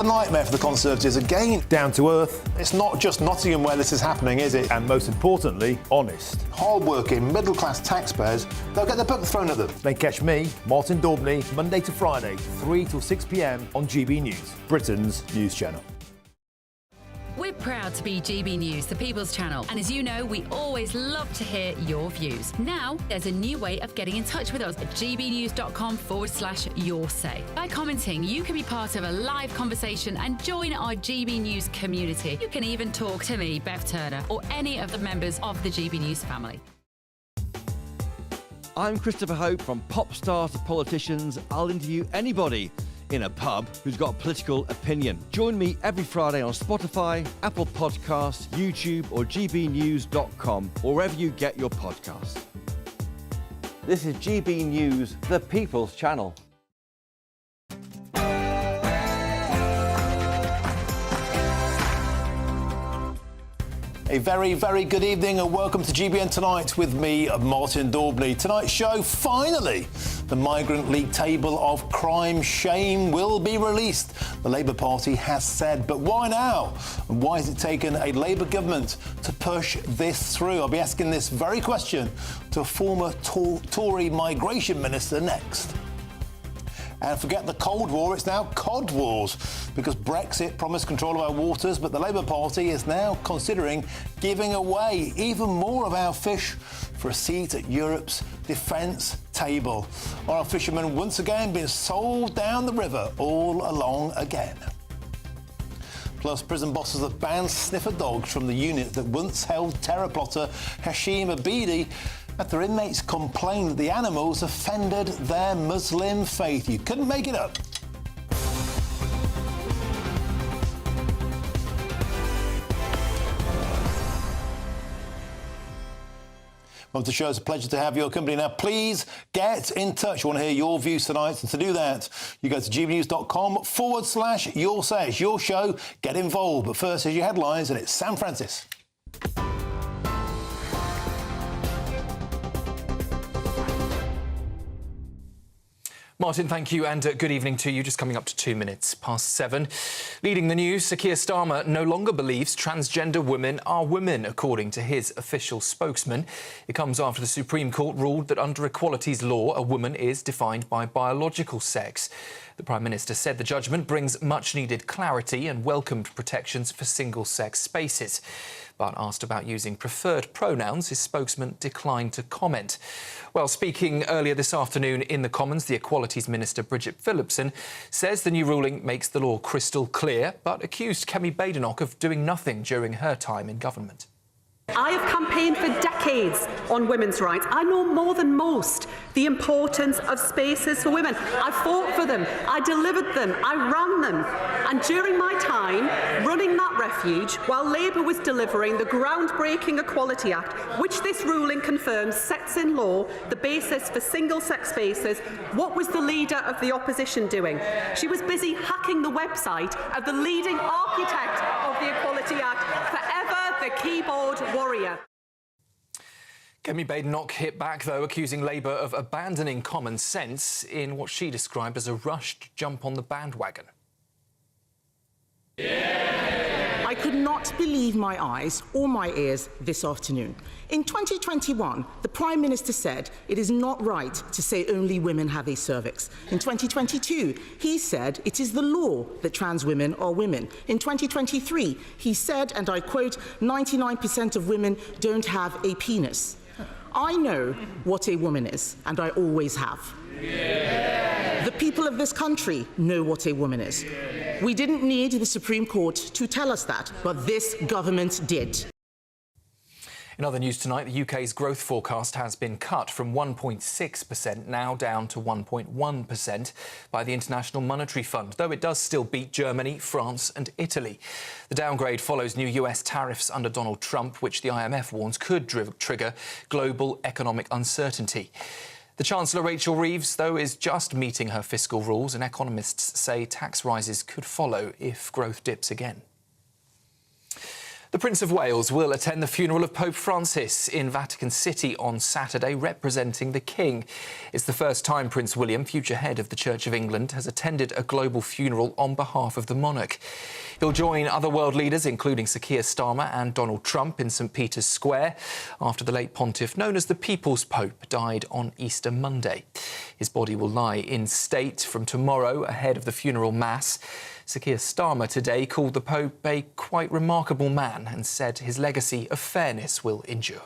A nightmare for the Conservatives again. Down to earth. It's not just Nottingham where this is happening, is it? And most importantly, honest. Hard-working, middle-class taxpayers, they'll get their book thrown at them. Then catch me, Martin Daubney, Monday to Friday, 3 till 6 p.m. on GB News, Britain's news channel. We're proud to be GB News, the People's Channel. And as you know, we always love to hear your views. Now, there's a new way of getting in touch with us at gbnews.com/yoursay. By commenting, you can be part of a live conversation and join our GB News community. You can even talk to me, Bev Turner, or any of the members of the GB News family. I'm Christopher Hope. From pop stars to politicians, I'll interview anybody in a pub who's got a political opinion. Join me every Friday on Spotify, Apple Podcasts, YouTube or gbnews.com, or wherever you get your podcasts. This is GB News, the People's Channel. A very, very good evening and welcome to GBN Tonight with me, Martin Daubney. Tonight's show, finally, the Migrant League table of crime shame will be released. The Labour Party has said, but why now? And why has it taken a Labour government to push this through? I'll be asking this very question to a former Tory migration minister next. And forget the Cold War, it's now Cod Wars, because Brexit promised control of our waters, but the Labour Party is now considering giving away even more of our fish for a seat at Europe's defence table. Our fishermen once again being sold down the river all along again. Plus, prison bosses have banned sniffer dogs from the unit that once held terror plotter Hashim Abidi after inmates complained that the animals offended their Muslim faith. You couldn't make it up. Welcome to the show. It's a pleasure to have your company. Now, please get in touch. I want to hear your views tonight. And to do that, you go to gbnews.com/yoursay. It's your show. Get involved. But first, here's your headlines, and it's Sam Francis. Martin, thank you, and good evening to you. Just coming up to 2 minutes past 7. Leading the news, Sir Keir Starmer no longer believes transgender women are women, according to his official spokesman. It comes after the Supreme Court ruled that under equalities law, a woman is defined by biological sex. The Prime Minister said the judgment brings much-needed clarity and welcomed protections for single-sex spaces. But asked about using preferred pronouns, his spokesman declined to comment. Well, speaking earlier this afternoon in the Commons, the Equalities Minister Bridget Phillipson says the new ruling makes the law crystal clear, but accused Kemi Badenoch of doing nothing during her time in government. I have campaigned for decades on women's rights. I know more than most the importance of spaces for women. I fought for them, I delivered them, I ran them. And during my time running that refuge, while Labour was delivering the groundbreaking Equality Act, which this ruling confirms sets in law the basis for single-sex spaces, what was the leader of the opposition doing? She was busy hacking the website of the leading architect of the Equality Act, forever the keyboard warrior. Kemi Badenoch hit back, though, accusing Labour of abandoning common sense in what she described as a rushed jump on the bandwagon. I could not believe my eyes or my ears this afternoon. In 2021, the Prime Minister said it is not right to say only women have a cervix. In 2022, he said it is the law that trans women are women. In 2023, he said, and I quote, 99% of women don't have a penis. I know what a woman is, and I always have. Yeah. The people of this country know what a woman is. We didn't need the Supreme Court to tell us that, but this government did. In other news tonight, the UK's growth forecast has been cut from 1.6% now down to 1.1% by the International Monetary Fund, though it does still beat Germany, France and Italy. The downgrade follows new US tariffs under Donald Trump, which the IMF warns could trigger global economic uncertainty. The Chancellor, Rachel Reeves, though, is just meeting her fiscal rules, and economists say tax rises could follow if growth dips again. The Prince of Wales will attend the funeral of Pope Francis in Vatican City on Saturday, representing the King. It's the first time Prince William, future head of the Church of England, has attended a global funeral on behalf of the monarch. He'll join other world leaders, including Sir Keir Starmer and Donald Trump, in St Peter's Square after the late pontiff, known as the People's Pope, died on Easter Monday. His body will lie in state from tomorrow ahead of the funeral mass. Sir Keir Starmer today called the Pope a quite remarkable man and said his legacy of fairness will endure.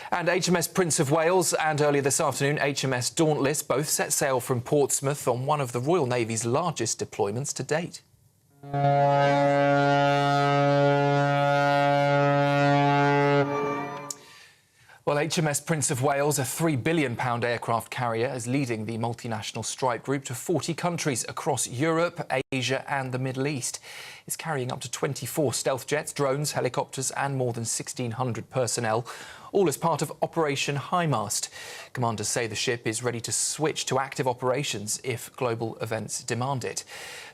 And HMS Prince of Wales and earlier this afternoon HMS Dauntless both set sail from Portsmouth on one of the Royal Navy's largest deployments to date. Well, HMS Prince of Wales, a £3 billion aircraft carrier, is leading the multinational strike group to 40 countries across Europe, Asia and the Middle East. It's carrying up to 24 stealth jets, drones, helicopters and more than 1,600 personnel, all as part of Operation Highmast. Commanders say the ship is ready to switch to active operations if global events demand it.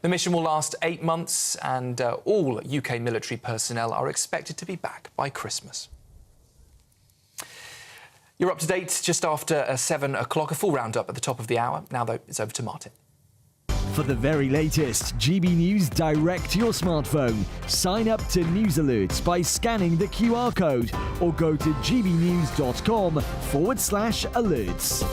The mission will last 8 months and all UK military personnel are expected to be back by Christmas. You're up to date just after 7 o'clock. A full roundup at the top of the hour. Now, though, it's over to Martin. For the very latest GB News direct to your smartphone, sign up to News Alerts by scanning the QR code or go to gbnews.com/alerts.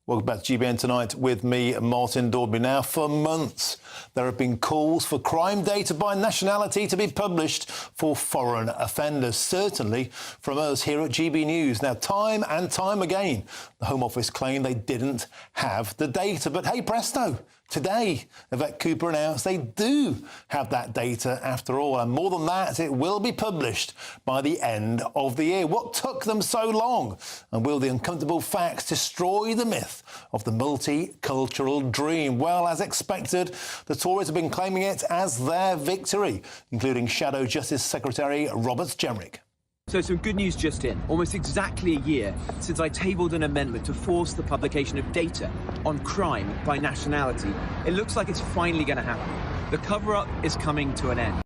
Welcome back to GBN Tonight with me, Martin Daubney. Now, for months, there have been calls for crime data by nationality to be published for foreign offenders, certainly from us here at GB News. Now, time and time again, the Home Office claimed they didn't have the data. But hey, presto, today, Yvette Cooper announced they do have that data after all. And more than that, it will be published by the end of the year. What took them so long? And will the uncomfortable facts destroy the myth of the multicultural dream? Well, as expected, the Tories have been claiming it as their victory, including Shadow Justice Secretary Robert Jenrick. So some good news just in. Almost exactly a year since I tabled an amendment to force the publication of data on crime by nationality. It looks like it's finally going to happen. The cover-up is coming to an end.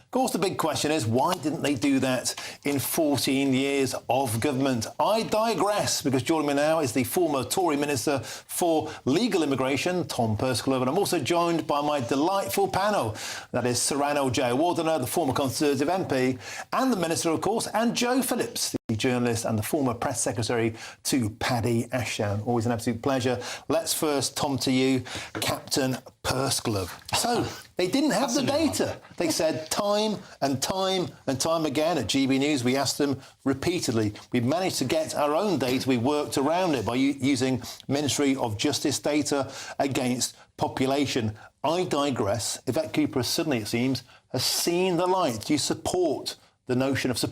Of course, the big question is, why didn't they do that in 14 years of government? I digress, because joining me now is the former Tory Minister for Legal Immigration, Tom Persclove, and I'm also joined by my delightful panel. That is Serrano J. Wardener, the former Conservative MP, and the Minister, of course, and Joe Phillips, the journalist and the former press secretary to Paddy Ashdown. Always an absolute pleasure. Let's first, Tom, to you, Captain Persclove. So, they didn't have the data. They said time and time and time again at GB News. We asked them repeatedly. We managed to get our own data. We worked around it by using Ministry of Justice data against population. I digress. Yvette Cooper suddenly, it seems, has seen the light. Do you support the notion of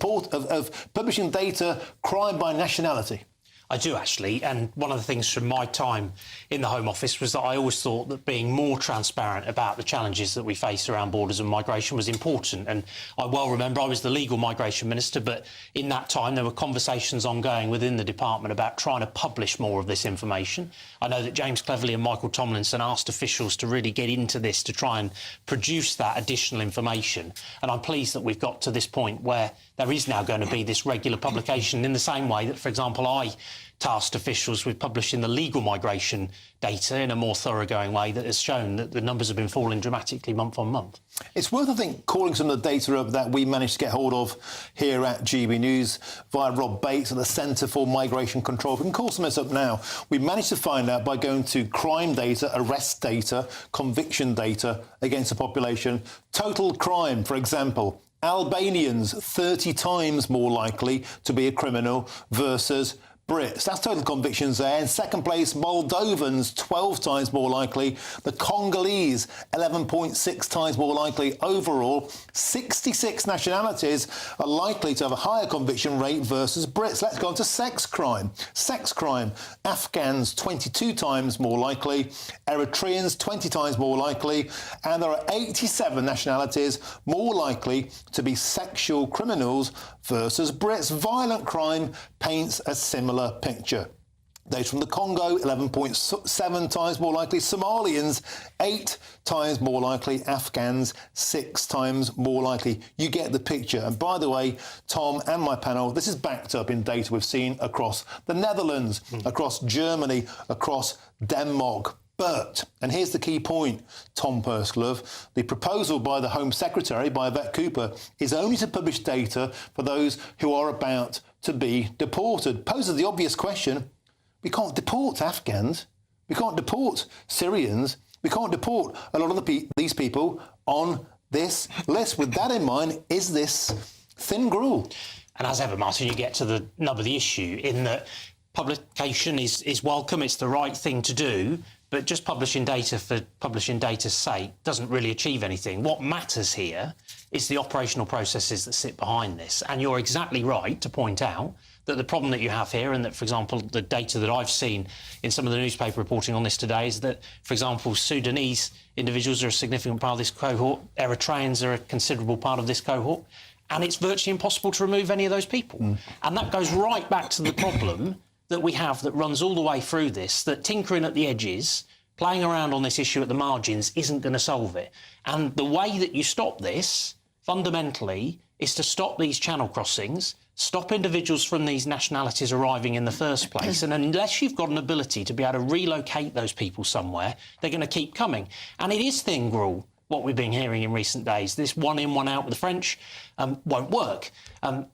publishing data, crime by nationality? I do, actually, and one of the things from my time in the Home Office was that I always thought that being more transparent about the challenges that we face around borders and migration was important. And I well remember I was the legal migration minister, but in that time there were conversations ongoing within the department about trying to publish more of this information. I know that James Cleverly and Michael Tomlinson asked officials to really get into this to try and produce that additional information. And I'm pleased that we've got to this point where there is now going to be this regular publication in the same way that, for example, I tasked officials with publishing the legal migration data in a more thoroughgoing way that has shown that the numbers have been falling dramatically month on month. It's worth, I think, calling some of the data up that we managed to get hold of here at GB News via Rob Bates at the Centre for Migration Control. We can call some of this up now. We managed to find out by going to crime data, arrest data, conviction data against the population. Total crime, for example, Albanians 30 times more likely to be a criminal versus Brits. That's total convictions there. In second place, Moldovans, 12 times more likely. The Congolese, 11.6 times more likely. Overall, 66 nationalities are likely to have a higher conviction rate versus Brits. Let's go on to sex crime. Sex crime, Afghans, 22 times more likely. Eritreans, 20 times more likely. And there are 87 nationalities more likely to be sexual criminals versus Brits. Violent crime paints a similar picture. Data from the Congo, 11.7 times more likely. Somalians, 8 times more likely. Afghans, 6 times more likely. You get the picture. And by the way, Tom and my panel, this is backed up in data we've seen across the Netherlands, across Germany, across Denmark. But, and here's the key point, Tom Pursglove, the proposal by the Home Secretary, by Yvette Cooper, is only to publish data for those who are about to be deported. Poses the obvious question, we can't deport Afghans, we can't deport Syrians, we can't deport a lot of these people on this list. With that in mind, is this thin gruel? And as ever, Martin, you get to the nub of the issue in that publication is welcome, it's the right thing to do, but just publishing data for publishing data's sake doesn't really achieve anything. What matters here is the operational processes that sit behind this. And you're exactly right to point out that the problem that you have here, and that, for example, the data that I've seen in some of the newspaper reporting on this today is that, for example, Sudanese individuals are a significant part of this cohort, Eritreans are a considerable part of this cohort, and it's virtually impossible to remove any of those people. And that goes right back to the problem that we have that runs all the way through this, that tinkering at the edges, playing around on this issue at the margins isn't going to solve it. And the way that you stop this, fundamentally, is to stop these channel crossings, stop individuals from these nationalities arriving in the first place. And unless you've got an ability to be able to relocate those people somewhere, they're going to keep coming. And it is thin gruel, what we've been hearing in recent days. This one in, one out with the French won't work.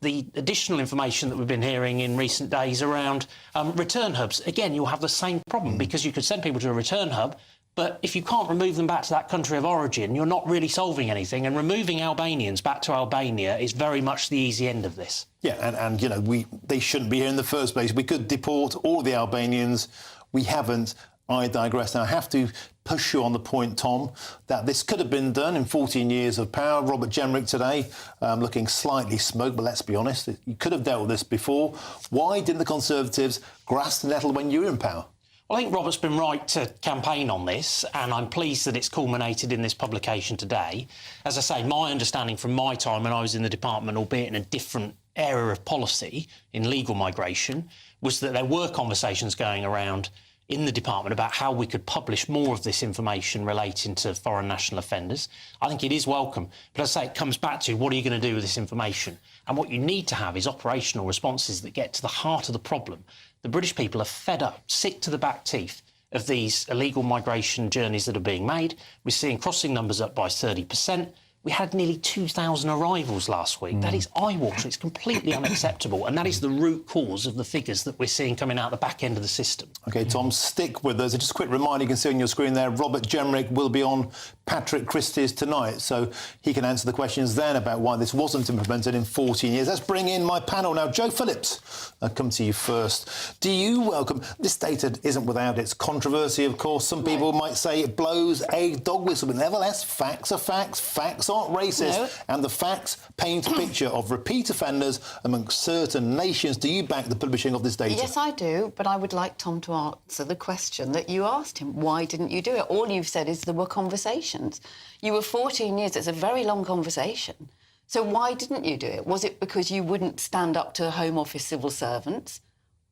The additional information that we've been hearing in recent days around return hubs, again, you'll have the same problem because you could send people to a return hub, but if you can't remove them back to that country of origin, you're not really solving anything. And removing Albanians back to Albania is very much the easy end of this. Yeah, and you know, they shouldn't be here in the first place. We could deport all the Albanians. We haven't. I digress. Now, I have to push you on the point, Tom, that this could have been done in 14 years of power. Robert Jenrick today looking slightly smoked, but let's be honest, you could have dealt with this before. Why didn't the Conservatives grasp the nettle when you were in power? Well, I think Robert's been right to campaign on this, and I'm pleased that it's culminated in this publication today. As I say, my understanding from my time when I was in the department, albeit in a different area of policy, in legal migration, was that there were conversations going around in the department about how we could publish more of this information relating to foreign national offenders. I think it is welcome. But as I say, it comes back to what are you going to do with this information? And what you need to have is operational responses that get to the heart of the problem. The British people are fed up, sick to the back teeth of these illegal migration journeys that are being made. We're seeing crossing numbers up by 30%. We had nearly 2,000 arrivals last week. That is eye-watering. It's completely unacceptable. And that is the root cause of the figures that we're seeing coming out the back end of the system. OK, Tom, stick with us. Just a quick reminder, you can see on your screen there, Robert Jenrick will be on Patrick Christie's tonight, so he can answer the questions then about why this wasn't implemented in 14 years. Let's bring in my panel now. Joe Phillips, I'll come to you first. Do you welcome... This data isn't without its controversy, of course. Some people might say it blows a dog whistle, but nevertheless, facts are facts. Facts aren't racist, and the facts paint a picture of repeat offenders amongst certain nations. Do you back the publishing of this data? Yes, I do, but I would like Tom to answer the question that you asked him. Why didn't you do it? All you've said is there were conversations. You were 14 years. It's a very long conversation. So why didn't you do it? Was it because you wouldn't stand up to Home Office civil servants?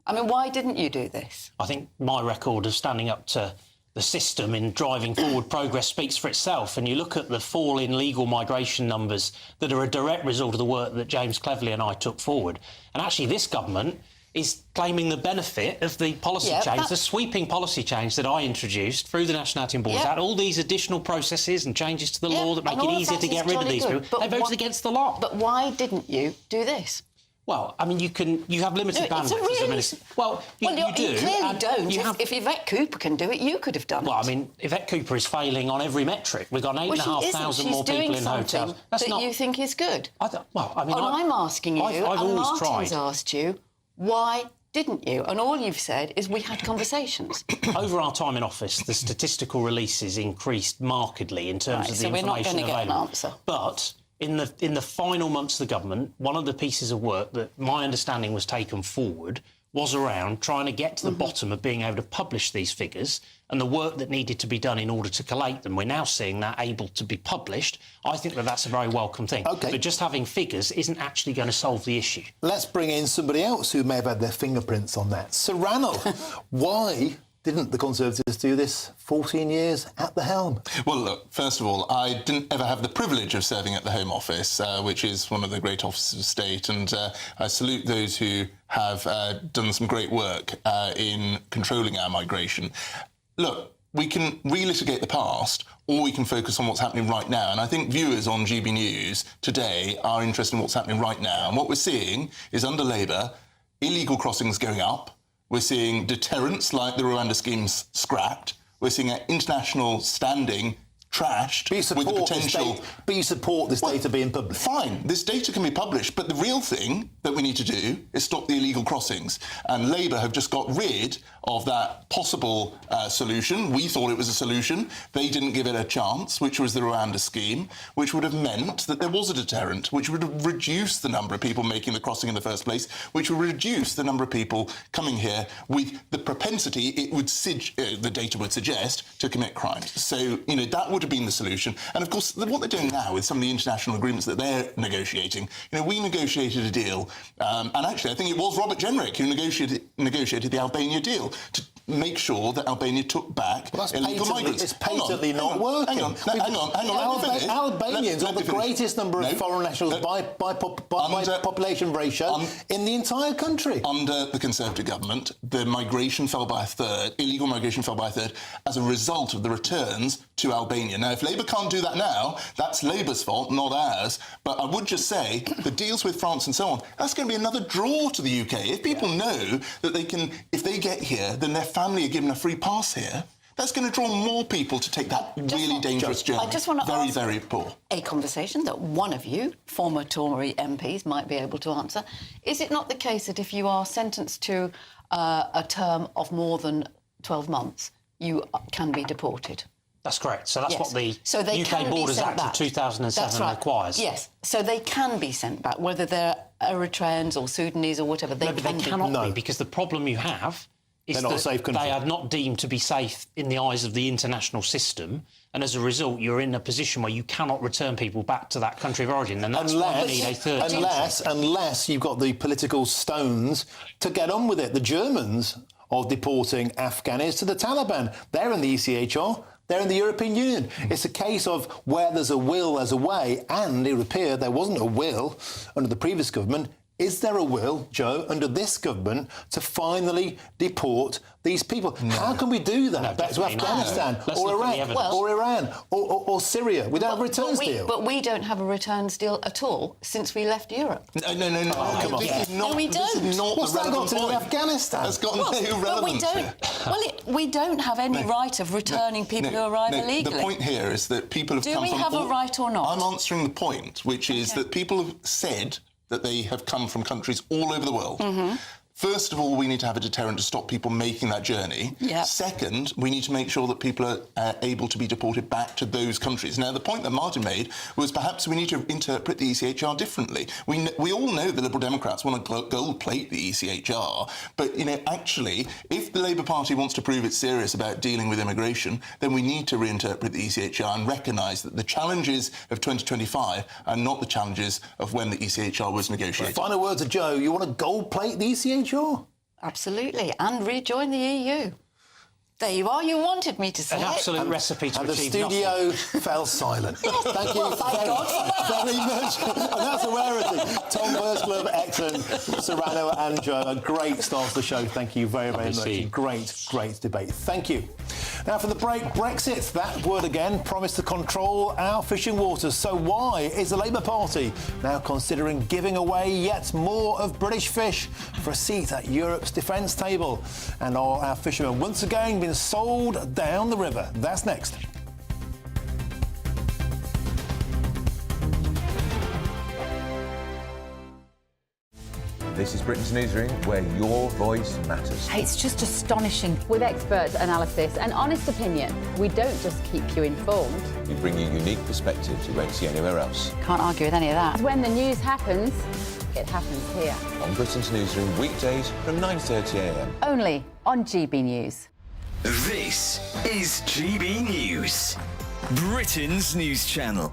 I mean, why didn't you do this? I think my record of standing up to the system in driving forward progress speaks for itself. And you look at the fall in legal migration numbers that are a direct result of the work that James Cleverly and I took forward. And actually, this government is claiming the benefit of the policy change, the sweeping policy change that I introduced through the Nationality and Borders Act, all these additional processes and changes to the law that make it easier to get rid of these people. They voted against the lot. But why didn't you do this? Well, I mean, you have limited bandwidth as a minister. Well, you do. You clearly don't. If Yvette Cooper can do it, you could have done it. Well, I mean, Yvette Cooper is failing on every metric. We've got 8,500 more people in hotels. That's not... you think is good. I'm asking you, I've always tried. Martin's asked you, why didn't you? And all you've said is we had conversations. Over our time in office, the statistical releases increased markedly in terms of the information available. So we're not going to get an answer. But in the final months of the government, one of the pieces of work that my understanding was taken forward was around trying to get to the bottom of being able to publish these figures and the work that needed to be done in order to collate them. We're now seeing that able to be published. I think that that's a very welcome thing. OK. But just having figures isn't actually going to solve the issue. Let's bring in somebody else who may have had their fingerprints on that. Serrano, why didn't the Conservatives do this 14 years at the helm? Well, look, first of all, I didn't ever have the privilege of serving at the Home Office, which is one of the great offices of state, and I salute those who have done some great work in controlling our migration. Look, we can relitigate the past, or we can focus on what's happening right now. And I think viewers on GB News today are interested in what's happening right now. And what we're seeing is, under Labour, illegal crossings going up. We're seeing deterrence like the Rwanda scheme's scrapped. We're seeing an international standing trashed with the potential... But you support this data being published? Fine, this data can be published, but the real thing that we need to do is stop the illegal crossings. And Labour have just got rid of that possible solution. We thought it was a solution. They didn't give it a chance, which was the Rwanda scheme, which would have meant that there was a deterrent, which would have reduced the number of people making the crossing in the first place, which would reduce the number of people coming here with the propensity it would the data would suggest to commit crimes. So, you know, that would have been the solution. And of course, what they're doing now with some of the international agreements that they're negotiating, you know, we negotiated a deal, and actually I think it was Robert Jenrick who negotiated the Albania deal to make sure that Albania took back illegal migrants. It's patently not working. Hang on. Albanians are the greatest number of foreign nationals by population ratio in the entire country. Under the Conservative government, the migration fell by a third, illegal migration fell by a third, as a result of the returns to Albania. Now, if Labour can't do that now, that's Labour's fault, not ours. But I would just say the deals with France and so on, that's going to be another draw to the UK. If people know that they can, if they get here, then their family are given a free pass here, that's going to draw more people to take that really dangerous journey. I just want to ask very poor. A conversation that one of you, former Tory MPs, might be able to answer. Is it not the case that if you are sentenced to a term of more than 12 months, you can be deported? That's correct. So that's what the UK Borders Act of 2007 requires. Yes. So they can be sent back, whether they're Eritreans or Sudanese or whatever. They cannot be, because the problem you have is that they are not deemed to be safe in the eyes of the international system, and as a result, you're in a position where you cannot return people back to that country of origin, and that's why you need a third country. Unless you've got the political stones to get on with it. The Germans are deporting Afghans to the Taliban. They're in the ECHR. They're in the European Union. It's a case of where there's a will, there's a way, and it would appear there wasn't a will under the previous government. Is there a will, Joe, under this government to finally deport these people? No. How can we do that? Back to Afghanistan or Iraq or Iran or Syria without a returns deal? But we don't have a returns deal at all since we left Europe. No. Oh, come on. No, we don't. What's that got to do with Afghanistan? That's got no relevance. We don't have any right of returning people who arrive illegally. The point here is that people have come from... Do we have a right or not? I'm answering the point, which is that people have said that they have come from countries all over the world. First of all, we need to have a deterrent to stop people making that journey. Yep. Second, we need to make sure that people are able to be deported back to those countries. Now, the point that Martin made was perhaps we need to interpret the ECHR differently. We all know the Liberal Democrats want to gold plate the ECHR, but, you know, actually, if the Labour Party wants to prove it's serious about dealing with immigration, then we need to reinterpret the ECHR and recognise that the challenges of 2025 are not the challenges of when the ECHR was negotiated. Final word to Joe. You want to gold plate the ECHR? Absolutely, and rejoin the EU. There you are. You wanted me to say an absolute recipe to achieve nothing. The studio fell silent. Thank you very much. And that's a rarity. Tom Birchcliffe, excellent. Serrano and Joe, a great start to the show. Thank you very much. Great debate. Thank you. Now for the break, Brexit. That word again promised to control our fishing waters. So why is the Labour Party now considering giving away yet more of British fish for a seat at Europe's defence table? And are our fishermen once again being sold down the river? That's next. This is Britain's Newsroom, where your voice matters. It's just astonishing. With expert analysis and honest opinion, we don't just keep you informed. We bring you unique perspectives you won't see anywhere else. Can't argue with any of that. When the news happens, It happens here. On Britain's Newsroom, weekdays from 9:30am. Only on GB News. This is GB News, Britain's news channel.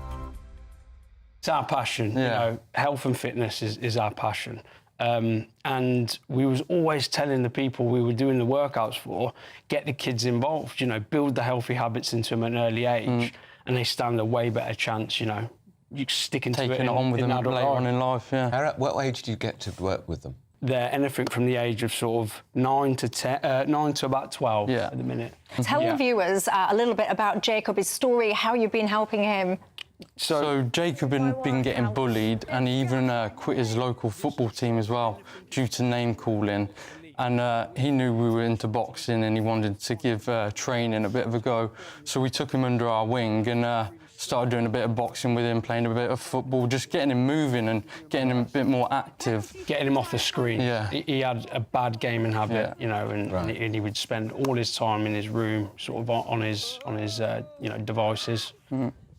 It's our passion, you know, health and fitness is our passion. And we was always telling the people we were doing the workouts for, get the kids involved, you know, build the healthy habits into them at an early age, and they stand a way better chance, you know, you sticking to it on with them later on in life, What age do you get to work with them? They're anything from the age of sort of 9 to about 12 at the minute. Tell the viewers a little bit about Jacob, his story, how you've been helping him. So Jacob had been getting bullied, and he even quit his local football team as well due to name calling. And he knew we were into boxing, and he wanted to give training a bit of a go. So we took him under our wing and started doing a bit of boxing with him, playing a bit of football, just getting him moving and getting him a bit more active. Getting him off the screen. Yeah. He had a bad gaming habit, you know, and he would spend all his time in his room, sort of on his you know, devices.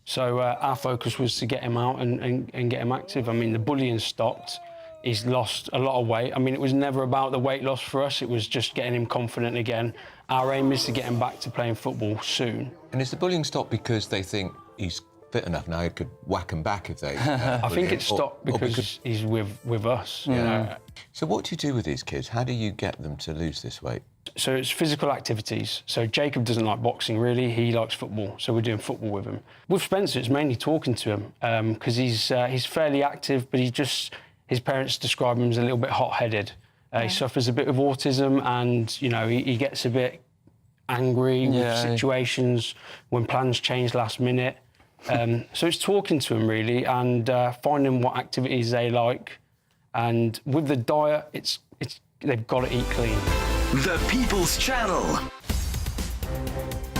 So our focus was to get him out and get him active. I mean, the bullying stopped. He's lost a lot of weight. I mean, it was never about the weight loss for us. It was just getting him confident again. Our aim is to get him back to playing football soon. And is the bullying stopped because they think he's fit enough now, he could whack him back if they... I think it stopped because he's with us. You know? So what do you do with these kids? How do you get them to lose this weight? So it's physical activities. So Jacob doesn't like boxing, really. He likes football, so we're doing football with him. With Spencer, it's mainly talking to him because he's fairly active, but his parents describe him as a little bit hot-headed. He suffers a bit of autism, and, you know, he gets a bit angry with situations when plans change last minute. So it's talking to him, really, and finding what activities they like. And with the diet, they've got to eat clean. The People's Channel.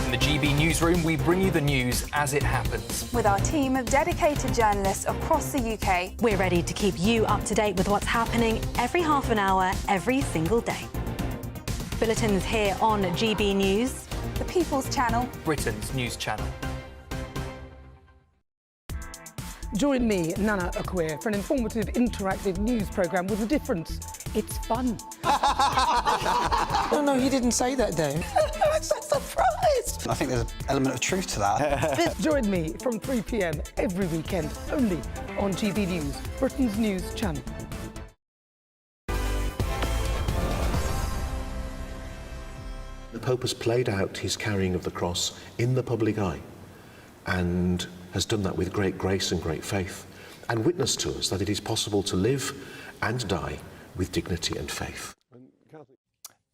In the GB Newsroom, we bring you the news as it happens. With our team of dedicated journalists across the UK, we're ready to keep you up to date with what's happening every half an hour, every single day. Bulletins here on GB News, The People's Channel, Britain's news channel. Join me, Nana Akwe, for an informative, interactive news programme with a difference. It's fun. No, he didn't say that, Dave. I'm so surprised. I think there's an element of truth to that. Join me from 3 p.m. every weekend, only on GB News, Britain's news channel. The Pope has played out his carrying of the cross in the public eye and has done that with great grace and great faith, and witnessed to us that it is possible to live and die with dignity and faith.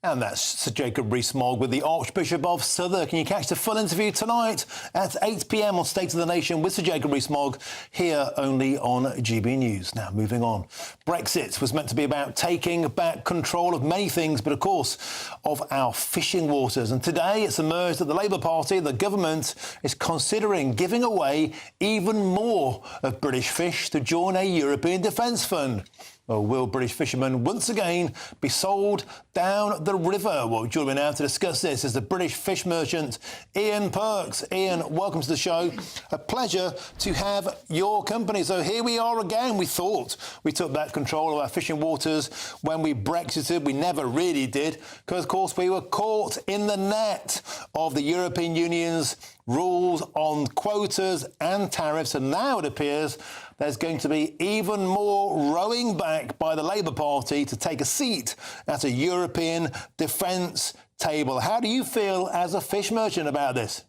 And that's Sir Jacob Rees-Mogg with the Archbishop of Southwark. And you catch the full interview tonight at 8 p.m. on State of the Nation with Sir Jacob Rees-Mogg, here only on GB News. Now, moving on. Brexit was meant to be about taking back control of many things, but of course, of our fishing waters. And today it's emerged that the Labour Party, the government, is considering giving away even more of British fish to join a European Defence Fund. Well, will British fishermen once again be sold down the river? Well, joining me now to discuss this is the British fish merchant Ian Perks. Ian, welcome to the show. A pleasure to have your company. So here we are again. We thought we took back control of our fishing waters when we Brexited. We never really did, because, of course, we were caught in the net of the European Union's rules on quotas and tariffs. And now it appears there's going to be even more rowing back by the Labour Party to take a seat at a European defence table. How do you feel as a fish merchant about this?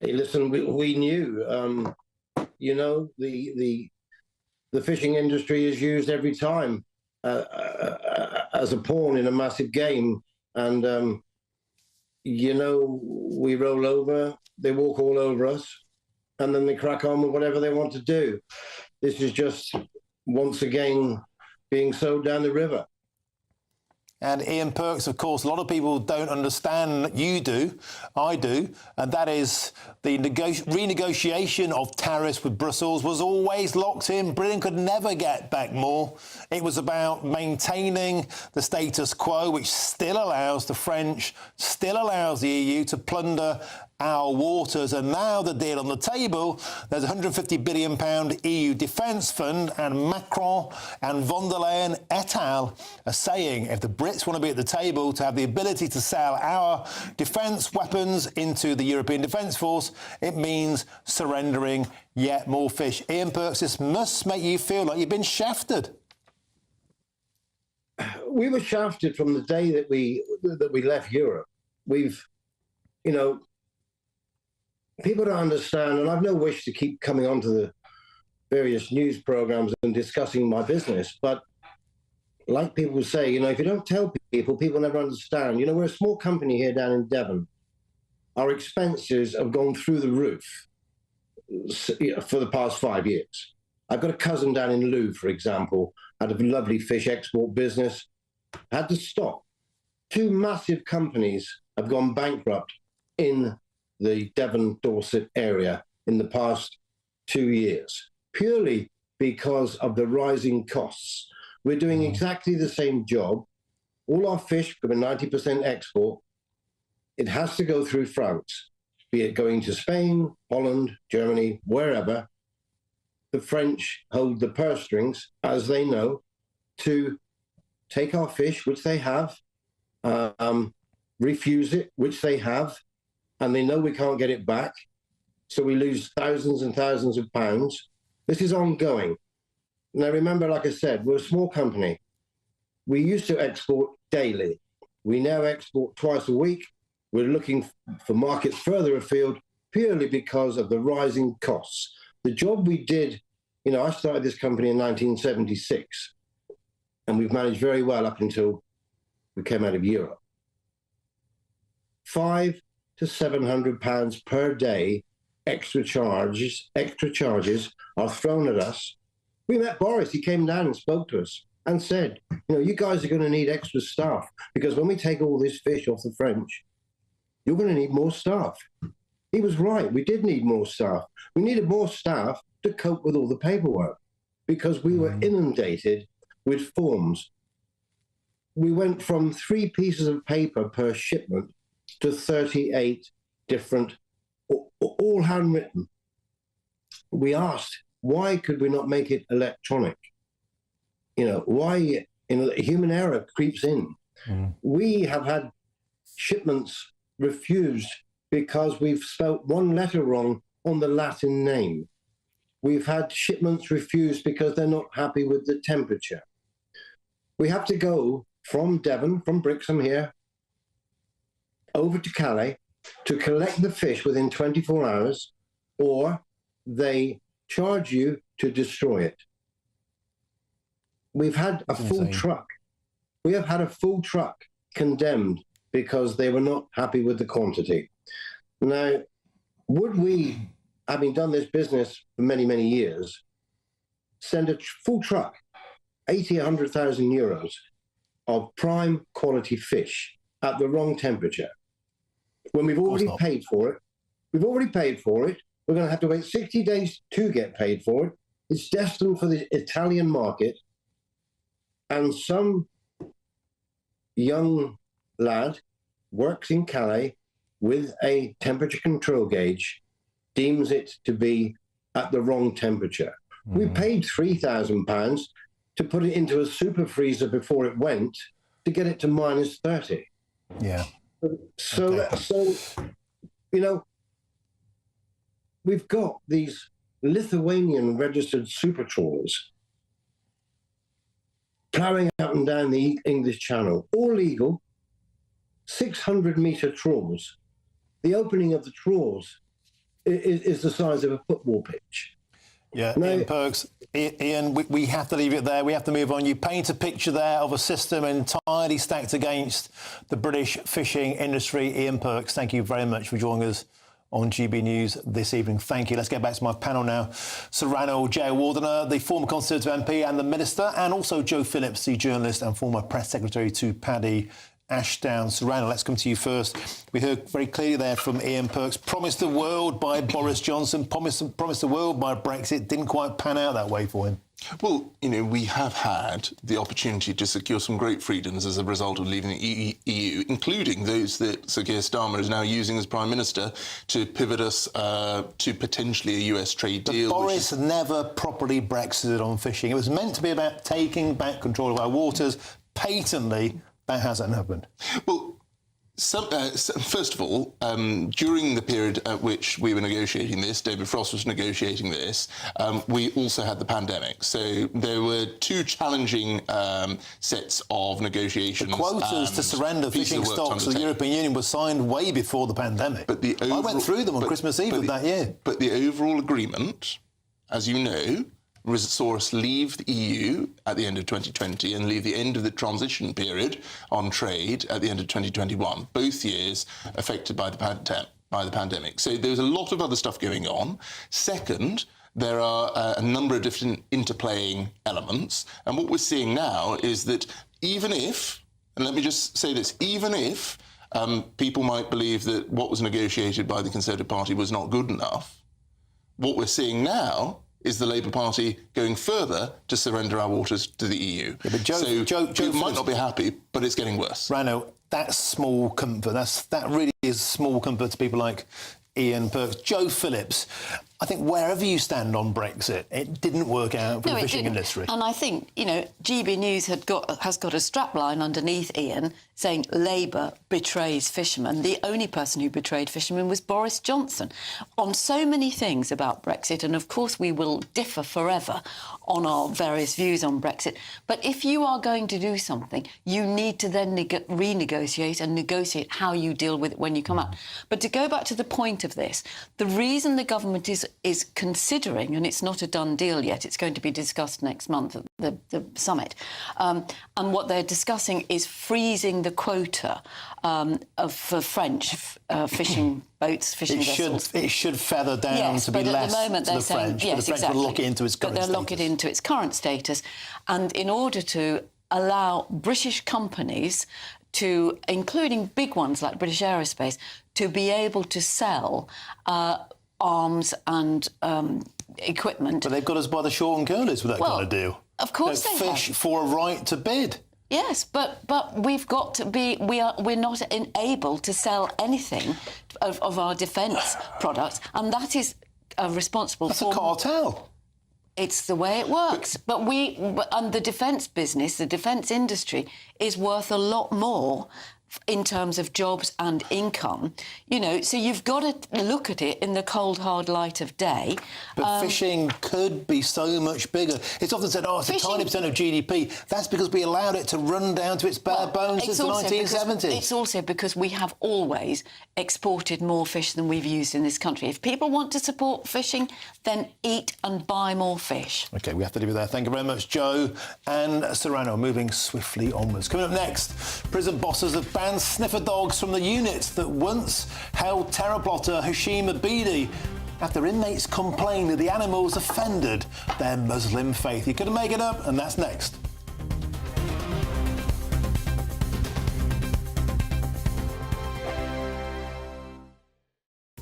Hey, listen, we knew, you know, the fishing industry is used every time as a pawn in a massive game. And, you know, we roll over, they walk all over us, and then they crack on with whatever they want to do. This is just, once again, being sold down the river. And Ian Perks, of course, a lot of people don't understand. You do, I do, and that is the renegotiation of tariffs with Brussels was always locked in. Britain could never get back more. It was about maintaining the status quo, which still allows the French, still allows the EU to plunder our waters. And now the deal on the table, there's a £150 billion EU defence fund, and Macron and von der Leyen et al. Are saying if the Brits want to be at the table to have the ability to sell our defence weapons into the European Defence Force, it means surrendering yet more fish. Ian Perks, this must make you feel like you've been shafted. We were shafted from the day that we left Europe. We've, you know, people don't understand, and I've no wish to keep coming onto the various news programs and discussing my business, but like people say, you know, if you don't tell people, people never understand. You know, we're a small company here down in Devon. Our expenses have gone through the roof for the past 5 years. I've got a cousin down in Lou, for example, had a lovely fish export business, had to stop. 2 massive companies have gone bankrupt in the Devon-Dorset area in the past 2 years, purely because of the rising costs. We're doing exactly the same job. All our fish, with a 90% export, it has to go through France, be it going to Spain, Holland, Germany, wherever. The French hold the purse strings, as they know, to take our fish, which they have, refuse it, which they have, and they know we can't get it back. So we lose thousands and thousands of pounds. This is ongoing. Now, remember, like I said, we're a small company. We used to export daily. We now export twice a week. We're looking for markets further afield purely because of the rising costs. The job we did, you know, I started this company in 1976, and we've managed very well up until we came out of Europe. £500 to £700 per day extra charges are thrown at us. We met Boris. He came down and spoke to us and said, you know, you guys are going to need extra staff because when we take all this fish off the French, you're going to need more staff. He was right. We did need more staff. We needed more staff to cope with all the paperwork because we were inundated with forms. We went from 3 pieces of paper per shipment to 38 different, all handwritten. We asked, why could we not make it electronic? You know, why, you know, human error creeps in. We have had shipments refused because we've spelt one letter wrong on the Latin name. We've had shipments refused because they're not happy with the temperature. We have to go from Devon, from Brixham here, over to Calais to collect the fish within 24 hours, or they charge you to destroy it. We've had a full truck. We have had a full truck condemned because they were not happy with the quantity. Now, would we, having done this business for many, many years, send a full truck, 80, 100,000 euros of prime quality fish at the wrong temperature, when we've already paid for it? We've already paid for it. We're going to have to wait 60 days to get paid for it. It's destined for the Italian market. And some young lad works in Calais with a temperature control gauge, deems it to be at the wrong temperature. We paid £3,000 to put it into a super freezer before it went to get it to minus 30. Yeah. So, you know, we've got these Lithuanian registered super trawlers ploughing up and down the English Channel, all legal, 600-metre trawls. The opening of the trawls is the size of a football pitch. Yeah, Ian Perks. Ian, we have to leave it there. We have to move on. You paint a picture there of a system entirely stacked against the British fishing industry. Ian Perks, thank you very much for joining us on GB News this evening. Thank you. Let's get back to my panel now. Sir Ranald Jayawardena, the former Conservative MP and the Minister, and also Joe Phillips, the journalist and former Press Secretary to Paddy Ashdown. Sir Ranald, let's come to you first. We heard very clearly there from Ian Perks, promised the world by Boris Johnson, promised the world by Brexit. Didn't quite pan out that way for him. Well, we have had the opportunity to secure some great freedoms as a result of leaving the EU, including those that Sir Keir Starmer is now using as Prime Minister to pivot us to potentially a US trade deal. Boris never properly Brexited on fishing. It was meant to be about taking back control of our waters. Patently, that hasn't happened. Well, first of all, during the period at which we were negotiating this, David Frost was negotiating this, we also had the pandemic. So there were two challenging sets of negotiations. The quotas to surrender fishing stocks to the European Union were signed way before the pandemic. But I went through them on Christmas Eve of that year. But the overall agreement, as you know, saw us leave the EU at the end of 2020 and leave the end of the transition period on trade at the end of 2021, both years affected by the pandemic. So there's a lot of other stuff going on. Second, there are a number of different interplaying elements. And what we're seeing now is that even if, and let me just say this, even if people might believe that what was negotiated by the Conservative Party was not good enough, what we're seeing now is the Labour Party going further to surrender our waters to the EU. Yeah, but Joe might not be happy, but it's getting worse. Rano, that's small comfort. That really is small comfort to people like Ian Perks. Joe Phillips, I think wherever you stand on Brexit, it didn't work out for the fishing industry. And I think, GB News has got a strapline underneath Ian saying Labour betrays fishermen. The only person who betrayed fishermen was Boris Johnson. On so many things about Brexit, and of course we will differ forever on our various views on Brexit, but if you are going to do something, you need to then renegotiate and negotiate how you deal with it when you come out. But to go back to the point of this, the reason the government is considering, and it's not a done deal yet, it's going to be discussed next month at the summit, and what they're discussing is freezing the quota for French fishing boats, fishing vessels. It should feather down to be less to the French, but the French will lock it into its current status. They'll lock it into its current status. And in order to allow British companies to, including big ones like British Aerospace, to be able to sell arms and equipment. But they've got us by the short and curlies with that kind of deal. Of course they have. Fish for a right to bid. Yes, but we've got to be. We're not able to sell anything of our defence products, and that is responsible for. That's a cartel. It's the way it works. And the defence business, the defence industry, is worth a lot more in terms of jobs and income, so you've got to look at it in the cold, hard light of day. But fishing could be so much bigger. It's often said, it's a tiny percent of GDP. That's because we allowed it to run down to its bare bones since the 1970s. It's also because we have always exported more fish than we've used in this country. If people want to support fishing, then eat and buy more fish. OK, we have to leave it there. Thank you very much, Joe and Serrano. Moving swiftly onwards. Coming up next, prison bosses have banned sniffer dogs from the units that once held terror plotter Hashim Abidi after inmates complained that the animals offended their Muslim faith. You couldn't make it up, and that's next.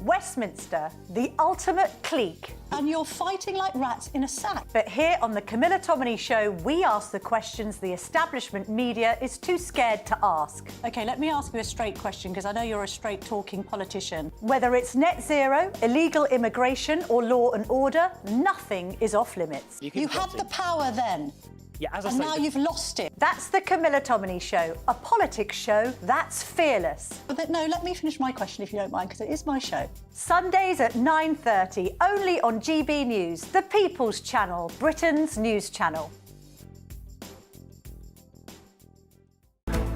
Westminster, the ultimate clique. And you're fighting like rats in a sack. But here on the Camilla Tominey Show, we ask the questions the establishment media is too scared to ask. OK, let me ask you a straight question, because I know you're a straight-talking politician. Whether it's net zero, illegal immigration or law and order, nothing is off-limits. You had the power then. Yeah, as I and say, now you've lost it. That's the Camilla Tominey Show, a politics show that's fearless. But no, let me finish my question if you don't mind, because it is my show. Sundays at 9:30, only on GB News, the People's Channel, Britain's news channel.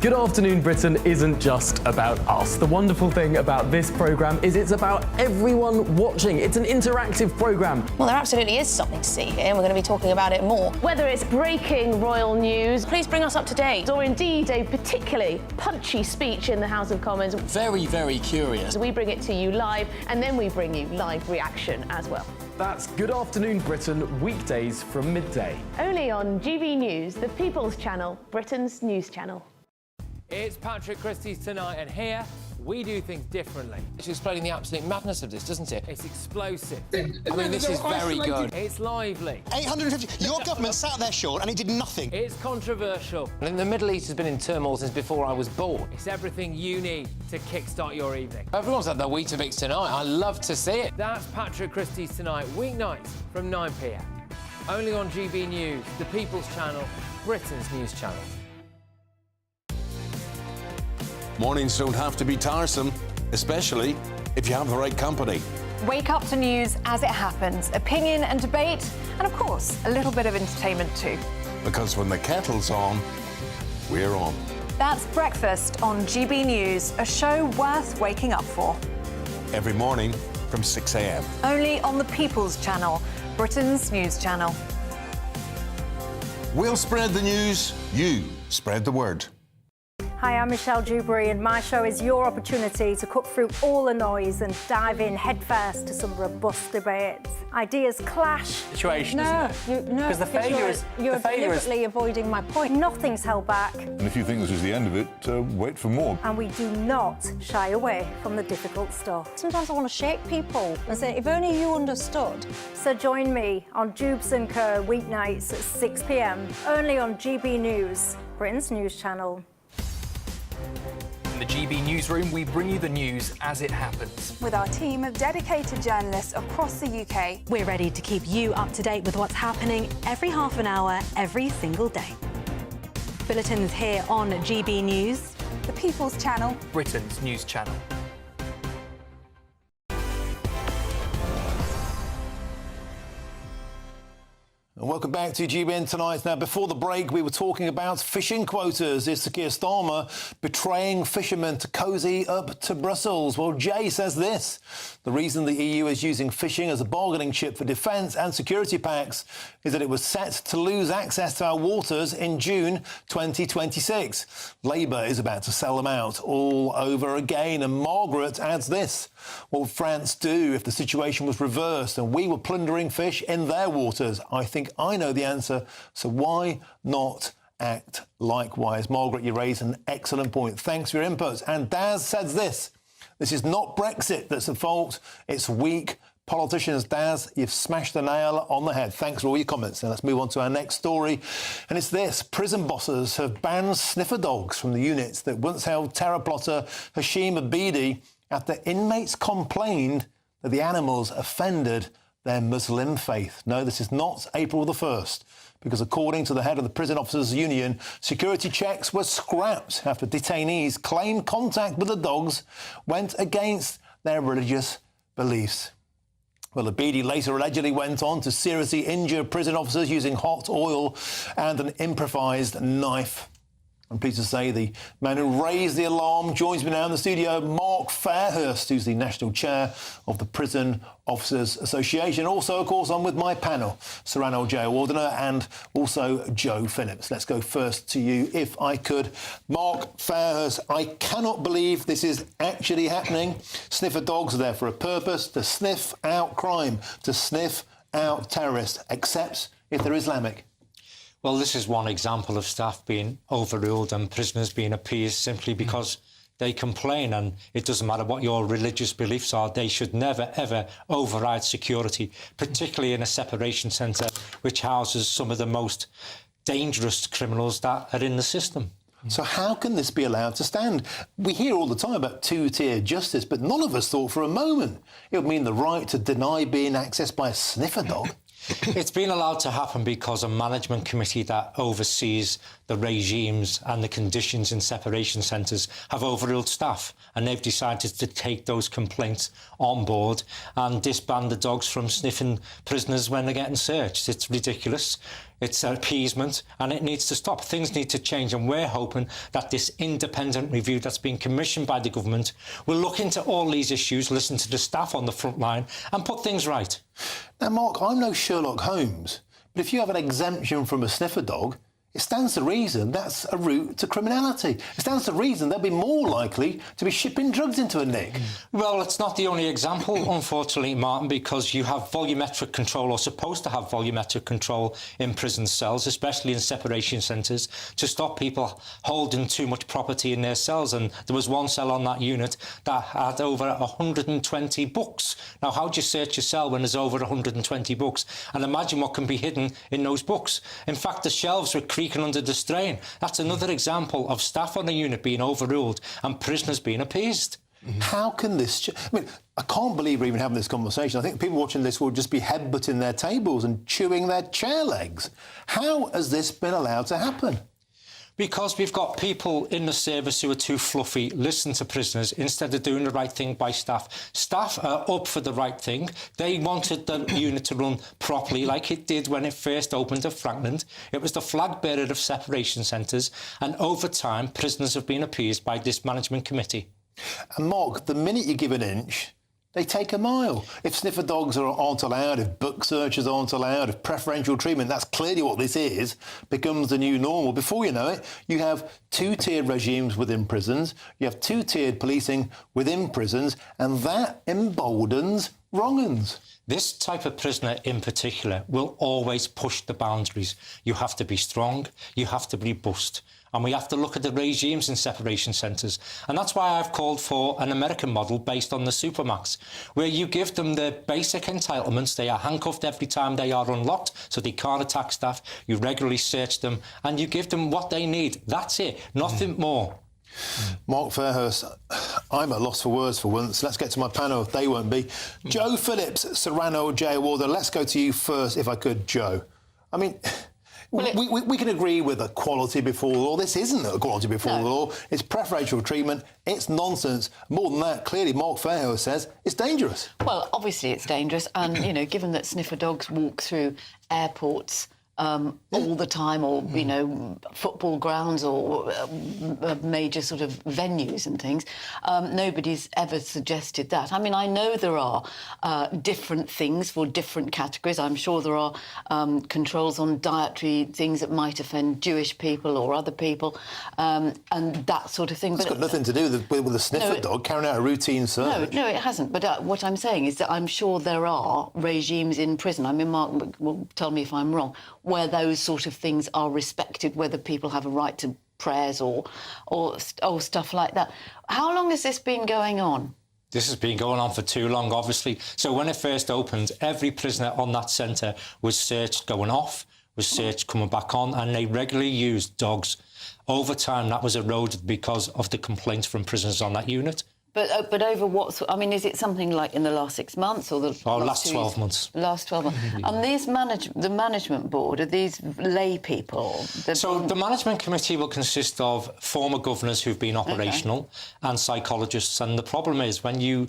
Good Afternoon Britain isn't just about us. The wonderful thing about this programme is it's about everyone watching. It's an interactive programme. Well, there absolutely is something to see here, and we're going to be talking about it more. Whether it's breaking royal news, please bring us up to date. Or indeed a particularly punchy speech in the House of Commons. Very, very curious. We bring it to you live, and then we bring you live reaction as well. That's Good Afternoon Britain, weekdays from midday. Only on GB News, the People's Channel, Britain's news channel. It's Patrick Christie's Tonight, and here We do things differently. It's explaining the absolute madness of this, doesn't it? It's explosive. I mean, this is very good. It's lively. 850. Your government sat there, Sean, and it did nothing. It's controversial. And the Middle East has been in turmoil since before I was born. It's everything you need to kickstart your evening. Everyone's had their Weetabix tonight. I love to see it. That's Patrick Christie's Tonight, weeknights from 9 p.m. Only on GB News, the People's Channel, Britain's news channel. Mornings don't have to be tiresome, especially if you have the right company. Wake up to news as it happens, opinion and debate, and of course, a little bit of entertainment too. Because when the kettle's on, we're on. That's Breakfast on GB News, a show worth waking up for. Every morning from 6 a.m. Only on the People's Channel, Britain's news channel. We'll spread the news, you spread the word. Hi, I'm Michelle Dewberry, and my show is your opportunity to cut through all the noise and dive in headfirst to some robust debates. Ideas clash. Situation, isn't it? No, because the failure is you're deliberately avoiding my point. Nothing's held back. And if you think this is the end of it, wait for more. And we do not shy away from the difficult stuff. Sometimes I want to shake people and say, if only you understood. So join me on Jubes & Co. weeknights at 6 p.m. only on GB News, Britain's news channel. In the GB newsroom, we bring you the news as it happens. With our team of dedicated journalists across the UK. We're ready to keep you up to date with what's happening every half an hour, every single day. Bulletins here on GB News, the People's Channel, Britain's news channel. And welcome back to GBN Tonight. Now, before the break, we were talking about fishing quotas. Is Sir Keir Starmer betraying fishermen to cosy up to Brussels? Well, Jay says this. The reason the EU is using fishing as a bargaining chip for defence and security pacts is that it was set to lose access to our waters in June 2026. Labour is about to sell them out all over again. And Margaret adds this. What would France do if the situation was reversed and we were plundering fish in their waters? I think I know the answer, so why not act likewise? Margaret, you raise an excellent point. Thanks for your inputs. And Daz says this. This is not Brexit that's at fault, it's weak politicians. Daz, you've smashed the nail on the head. Thanks for all your comments. Now let's move on to our next story. And it's this. Prison bosses have banned sniffer dogs from the units that once held terror plotter Hashim Abidi after inmates complained that the animals offended their Muslim faith. No, this is not April the 1st, because according to the head of the Prison Officers Union, security checks were scrapped after detainees claimed contact with the dogs went against their religious beliefs. Well, Abidi later allegedly went on to seriously injure prison officers using hot oil and an improvised knife. I'm pleased to say the man who raised the alarm joins me now in the studio, Mark Fairhurst, who's the National Chair of the Prison Officers Association. Also, of course, I'm with my panel, Saran J-Wardener and also Joe Phillips. Let's go first to you, if I could. Mark Fairhurst, I cannot believe this is actually happening. Sniffer dogs are there for a purpose, to sniff out crime, to sniff out terrorists, except if they're Islamic. Well, this is one example of staff being overruled and prisoners being appeased simply because they complain, and it doesn't matter what your religious beliefs are, they should never, ever override security, particularly in a separation centre which houses some of the most dangerous criminals that are in the system. So how can this be allowed to stand? We hear all the time about two-tier justice, but none of us thought for a moment it would mean the right to deny being accessed by a sniffer dog. It's been allowed to happen because a management committee that oversees the regimes and the conditions in separation centres have overruled staff, and they've decided to take those complaints on board and disband the dogs from sniffing prisoners when they're getting searched. It's ridiculous. It's appeasement, and it needs to stop. Things need to change, and we're hoping that this independent review that's been commissioned by the government will look into all these issues, listen to the staff on the front line and put things right. Now, Mark, I'm no Sherlock Holmes, but if you have an exemption from a sniffer dog, it stands to reason that's a route to criminality. It stands to reason they'll be more likely to be shipping drugs into a nick. Well, it's not the only example, unfortunately, Martin, because you have volumetric control, or supposed to have volumetric control in prison cells, especially in separation centres, to stop people holding too much property in their cells. And there was one cell on that unit that had over 120 books. Now, how do you search a cell when there's over 120 books? And imagine what can be hidden in those books. In fact, the shelves were creaking under the strain. That's another example of staff on the unit being overruled and prisoners being appeased. How can this... I mean, I can't believe we're even having this conversation. I think people watching this will just be headbutting their tables and chewing their chair legs. How has this been allowed to happen? Because we've got people in the service who are too fluffy, listen to prisoners instead of doing the right thing by staff. Staff are up for the right thing. They wanted the unit to run properly like it did when it first opened at Frankland. It was the flag bearer of separation centres, and over time prisoners have been appeased by this management committee. And Mark, the minute you give an inch, they take a mile. If sniffer dogs aren't allowed, if book searches aren't allowed, if preferential treatment, that's clearly what this is, becomes the new normal. Before you know it, you have two-tiered regimes within prisons, you have two-tiered policing within prisons, and that emboldens wrong-uns. This type of prisoner in particular will always push the boundaries. You have to be strong, you have to be robust. And we have to look at the regimes in separation centres. And that's why I've called for an American model based on the Supermax, where you give them the basic entitlements. They are handcuffed every time they are unlocked, so they can't attack staff. You regularly search them, and you give them what they need. That's it, nothing more. Mark Fairhurst, I'm at loss for words for once. Let's get to my panel. They won't be. Joe Phillips, Serrano, Jay Warder. Let's go to you first, if I could, Joe. I mean... We can agree with equality before the law. This isn't equality before the law. It's preferential treatment. It's nonsense. More than that, clearly, Mark Fairhurst says it's dangerous. Well, obviously it's dangerous. And, you know, given that sniffer dogs walk through airports all the time, or, you know, football grounds or major sort of venues and things, nobody's ever suggested that. I mean, I know there are different things for different categories. I'm sure there are controls on dietary things that might offend Jewish people or other people, and that sort of thing. It's got nothing to do with a sniffer dog carrying out a routine search. No, it hasn't. But what I'm saying is that I'm sure there are regimes in prison. I mean, Mark will tell me if I'm wrong, where those sort of things are respected, whether people have a right to prayers or stuff like that. How long has this been going on? This has been going on for too long, obviously. So when it first opened, every prisoner on that centre was searched going off, was searched coming back on, and they regularly used dogs. Over time, that was eroded because of the complaints from prisoners on that unit. But over what? I mean, is it something like in the last 6 months or the last 12 months? Last 12 months. And these the management board, are these lay people? So the management committee will consist of former governors who've been operational and psychologists. And the problem is when you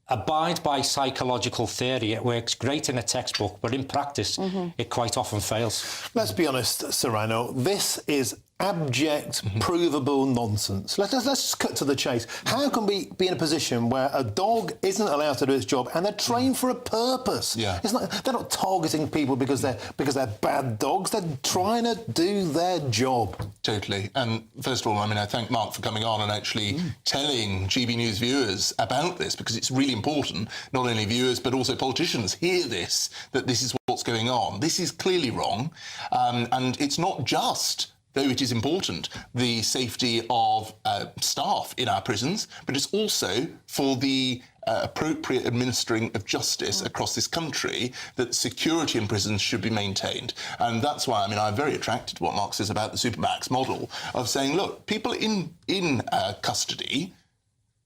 abide by psychological theory, it works great in a textbook, but in practice, it quite often fails. Let's be honest, Serrano, this is abject, provable nonsense. Let's just cut to the chase. How can we be in a position where a dog isn't allowed to do its job and they're trained for a purpose? Yeah. It's not, they're not targeting people because they're bad dogs. They're trying to do their job. Totally. And first of all, I mean, I thank Mark for coming on and actually telling GB News viewers about this, because it's really important, not only viewers but also politicians hear this, that this is what's going on. This is clearly wrong. And it's not just, though it is important, the safety of staff in our prisons, but it's also for the appropriate administering of justice across this country, that security in prisons should be maintained. And that's why, I mean, I'm very attracted to what Mark says about the Supermax model of saying, look, people in custody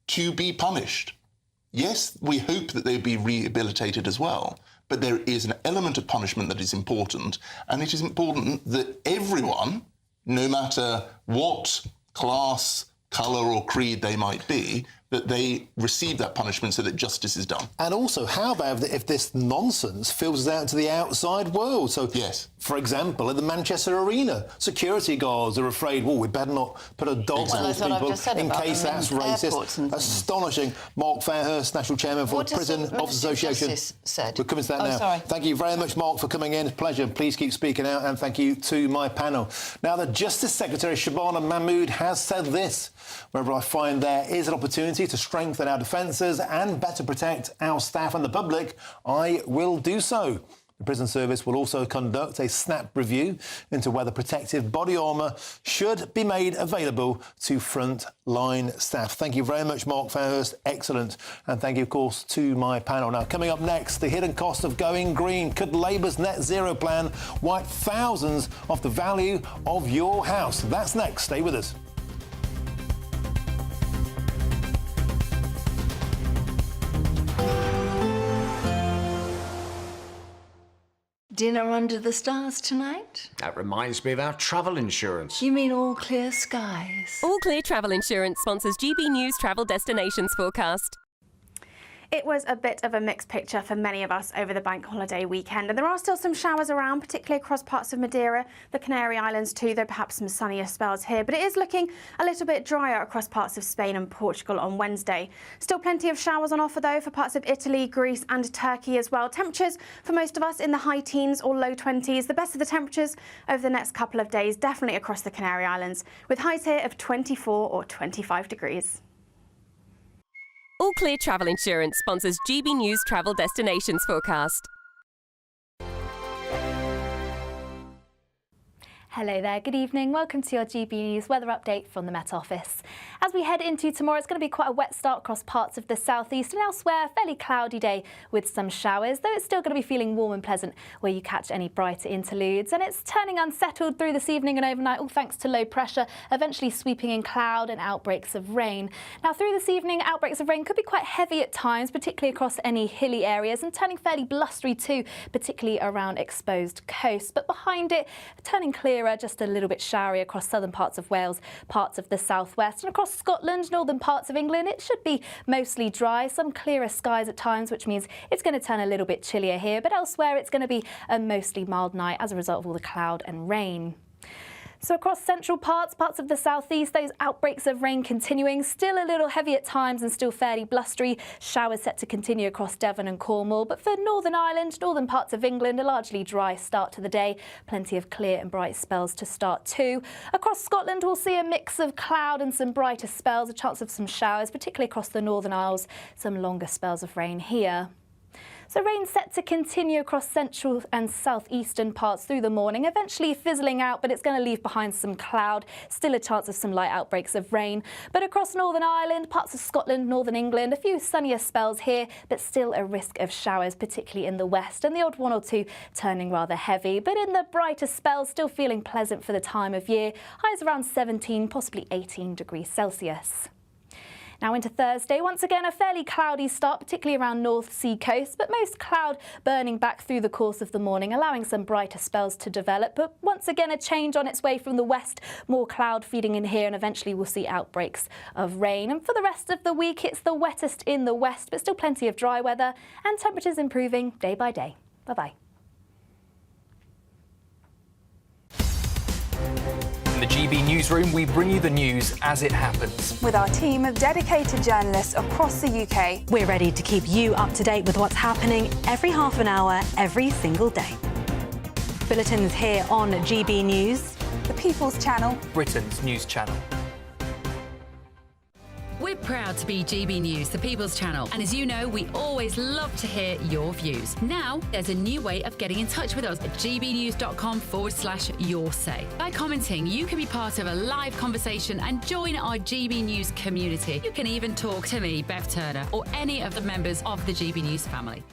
to be punished. Yes, we hope that they'll be rehabilitated as well, but there is an element of punishment that is important, and it is important that everyone, no matter what class, colour or creed they might be, that they receive that punishment so that justice is done. And also, how about if this nonsense filters out to the outside world? So, yes, for example, at the Manchester Arena, security guards are afraid, well, we better not put a dog to these people in case that's racist. Astonishing. Mark Fairhurst, National Chairman for the Prison Officers Association. Said? We're coming to that now. Sorry. Thank you very much, Mark, for coming in. Pleasure. Please keep speaking out, and thank you to my panel. Now, the Justice Secretary, Shabana Mahmood, has said this: wherever I find there is an opportunity to strengthen our defences and better protect our staff and the public, I will do so. The Prison Service will also conduct a snap review into whether protective body armour should be made available to front-line staff. Thank you very much, Mark Fairhurst. Excellent. And thank you, of course, to my panel. Now, coming up next, the hidden cost of going green. Could Labour's net zero plan wipe thousands off the value of your house? That's next. Stay with us. Dinner under the stars tonight? That reminds me of our travel insurance. You mean all clear skies? All Clear Travel Insurance sponsors GB News Travel Destinations Forecast. It was a bit of a mixed picture for many of us over the bank holiday weekend, and there are still some showers around, particularly across parts of Madeira, the Canary Islands too, though perhaps some sunnier spells here. But it is looking a little bit drier across parts of Spain and Portugal on Wednesday. Still plenty of showers on offer though for parts of Italy, Greece and Turkey as well. Temperatures for most of us in the high teens or low 20s. The best of the temperatures over the next couple of days, definitely across the Canary Islands, with highs here of 24 or 25 degrees. All Clear Travel Insurance sponsors GB News Travel Destinations Forecast. Hello there, good evening. Welcome to your GB News weather update from the Met Office. As we head into tomorrow, it's going to be quite a wet start across parts of the southeast and elsewhere. Fairly cloudy day with some showers, though it's still going to be feeling warm and pleasant where you catch any brighter interludes. And it's turning unsettled through this evening and overnight, all thanks to low pressure, eventually sweeping in cloud and outbreaks of rain. Now, through this evening, outbreaks of rain could be quite heavy at times, particularly across any hilly areas, and turning fairly blustery too, particularly around exposed coasts. But behind it, turning clear, just a little bit showery across southern parts of Wales, parts of the southwest, and across Scotland, northern parts of England. It should be mostly dry, some clearer skies at times, which means it's going to turn a little bit chillier here, but elsewhere it's going to be a mostly mild night as a result of all the cloud and rain. So across central parts of the southeast, those outbreaks of rain continuing, still a little heavy at times and still fairly blustery. Showers set to continue across Devon and Cornwall. But for Northern Ireland, northern parts of England, a largely dry start to the day. Plenty of clear and bright spells to start too. Across Scotland, we'll see a mix of cloud and some brighter spells, a chance of some showers, particularly across the Northern Isles. Some longer spells of rain here. So rain set to continue across central and southeastern parts through the morning, eventually fizzling out, but it's going to leave behind some cloud. Still a chance of some light outbreaks of rain. But across Northern Ireland, parts of Scotland, northern England, a few sunnier spells here, but still a risk of showers, particularly in the west, and the odd one or two turning rather heavy. But in the brighter spells, still feeling pleasant for the time of year. Highs around 17, possibly 18 degrees Celsius. Now into Thursday, once again a fairly cloudy start, particularly around North Sea coast, but most cloud burning back through the course of the morning, allowing some brighter spells to develop. But once again a change on its way from the west, more cloud feeding in here, and eventually we'll see outbreaks of rain. And for the rest of the week, it's the wettest in the west, but still plenty of dry weather and temperatures improving day by day. Bye-bye. In the GB newsroom, we bring you the news as it happens. With our team of dedicated journalists across the UK, we're ready to keep you up to date with what's happening every half an hour, every single day. Bulletins here on GB News, the People's Channel, Britain's news channel. We're proud to be GB News, the People's Channel. And as you know, we always love to hear your views. Now, there's a new way of getting in touch with us at gbnews.com/yoursay. By commenting, you can be part of a live conversation and join our GB News community. You can even talk to me, Bev Turner, or any of the members of the GB News family.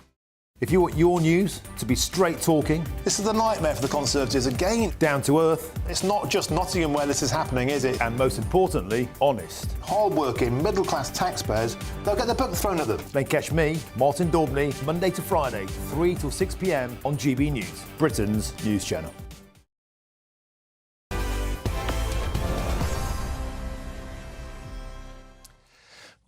If you want your news to be straight talking, this is a nightmare for the Conservatives again. Down to earth. It's not just Nottingham where this is happening, is it? And most importantly, honest. Hard-working, middle-class taxpayers, they'll get their book thrown at them. They catch me, Martin Daubney, Monday to Friday, 3 till 6 p.m. on GB News, Britain's news channel.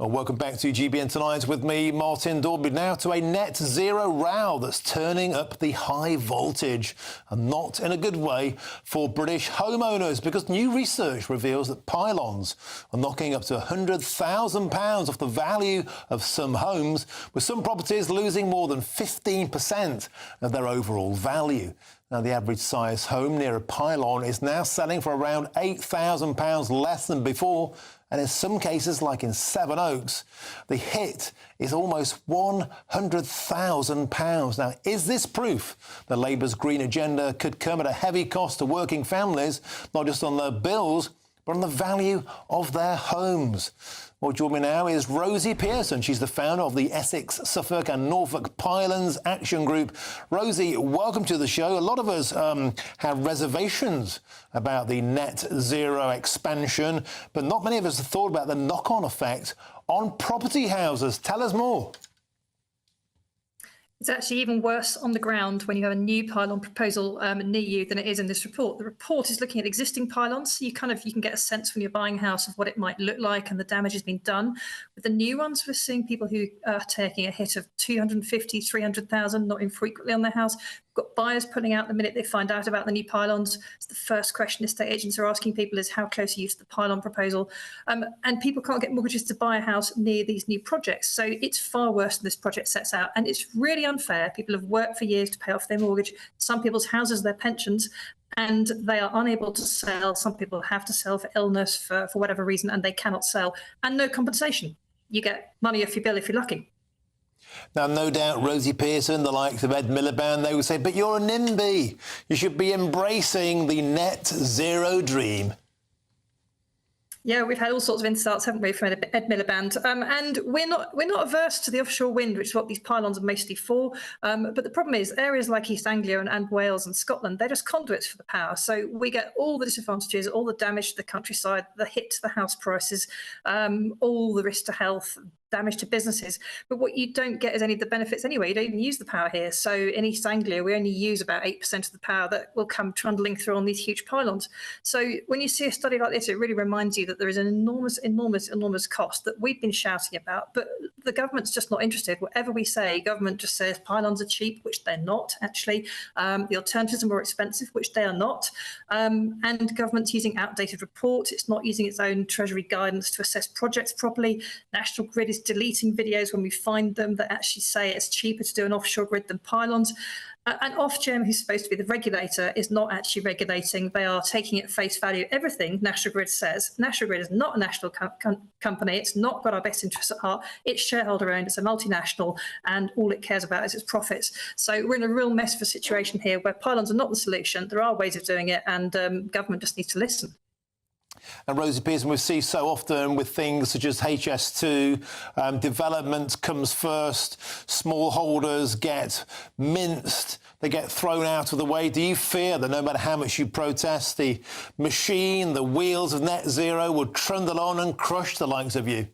Well, welcome back to GBN Tonight with me, Martin Daubney. Now to a net zero row that's turning up the high voltage, and not in a good way for British homeowners, because new research reveals that pylons are knocking up to £100,000 off the value of some homes, with some properties losing more than 15% of their overall value. Now, the average size home near a pylon is now selling for around £8,000 less than before. And in some cases, like in Sevenoaks, the hit is almost £100,000. Now, is this proof that Labour's green agenda could come at a heavy cost to working families, not just on their bills, but on the value of their homes? Well, joining me now is Rosie Pearson. She's the founder of the Essex, Suffolk and Norfolk Pylons Action Group. Rosie, welcome to the show. A lot of us have reservations about the net zero expansion, but not many of us have thought about the knock-on effect on property houses. Tell us more. It's actually even worse on the ground when you have a new pylon proposal near you than it is in this report. The report is looking at existing pylons, so you can get a sense when you're buying a house of what it might look like and the damage has been done. With the new ones, we're seeing people who are taking a hit of 250, 300,000, not infrequently on their house. We've got buyers pulling out the minute they find out about the new pylons. So the first question estate agents are asking people is, how close are you to the pylon proposal? And people can't get mortgages to buy a house near these new projects. So it's far worse than this project sets out. And it's really unfair. People have worked for years to pay off their mortgage. Some people's houses, their pensions, and they are unable to sell. Some people have to sell for illness, for whatever reason, and they cannot sell. And no compensation. You get money off your bill if you're lucky. Now, no doubt Rosie Pearson, the likes of Ed Miliband, they would say, but you're a NIMBY. You should be embracing the net zero dream. Yeah, we've had all sorts of insults, haven't we, from Ed Miliband? And we're not averse to the offshore wind, which is what these pylons are mostly for. But the problem is areas like East Anglia and Wales and Scotland, they're just conduits for the power. So we get all the disadvantages, all the damage to the countryside, the hit to the house prices, all the risk to health, damage to businesses. But what you don't get is any of the benefits anyway. You don't even use the power here. So in East Anglia, we only use about 8% of the power that will come trundling through on these huge pylons. So when you see a study like this, it really reminds you that there is an enormous cost that we've been shouting about, but the government's just not interested. Whatever we say, government just says pylons are cheap, which they're not, actually. The alternatives are more expensive, which they are not. And government's using outdated reports. It's not using its own Treasury guidance to assess projects properly. National Grid is deleting videos when we find them that actually say it's cheaper to do an offshore grid than pylons. And Ofgem, who's supposed to be the regulator, is not actually regulating. They are taking at face value everything National Grid says. National Grid is not a national company. It's not got our best interests at heart. It's shareholder owned. It's a multinational, and all it cares about is its profits. So we're in a real mess of a situation here where pylons are not the solution. There are ways of doing it, and government just needs to listen. And Rosie Pearson, we see so often with things such as HS2, development comes first, smallholders get minced, they get thrown out of the way. Do you fear that no matter how much you protest, the machine, the wheels of net zero will trundle on and crush the likes of you?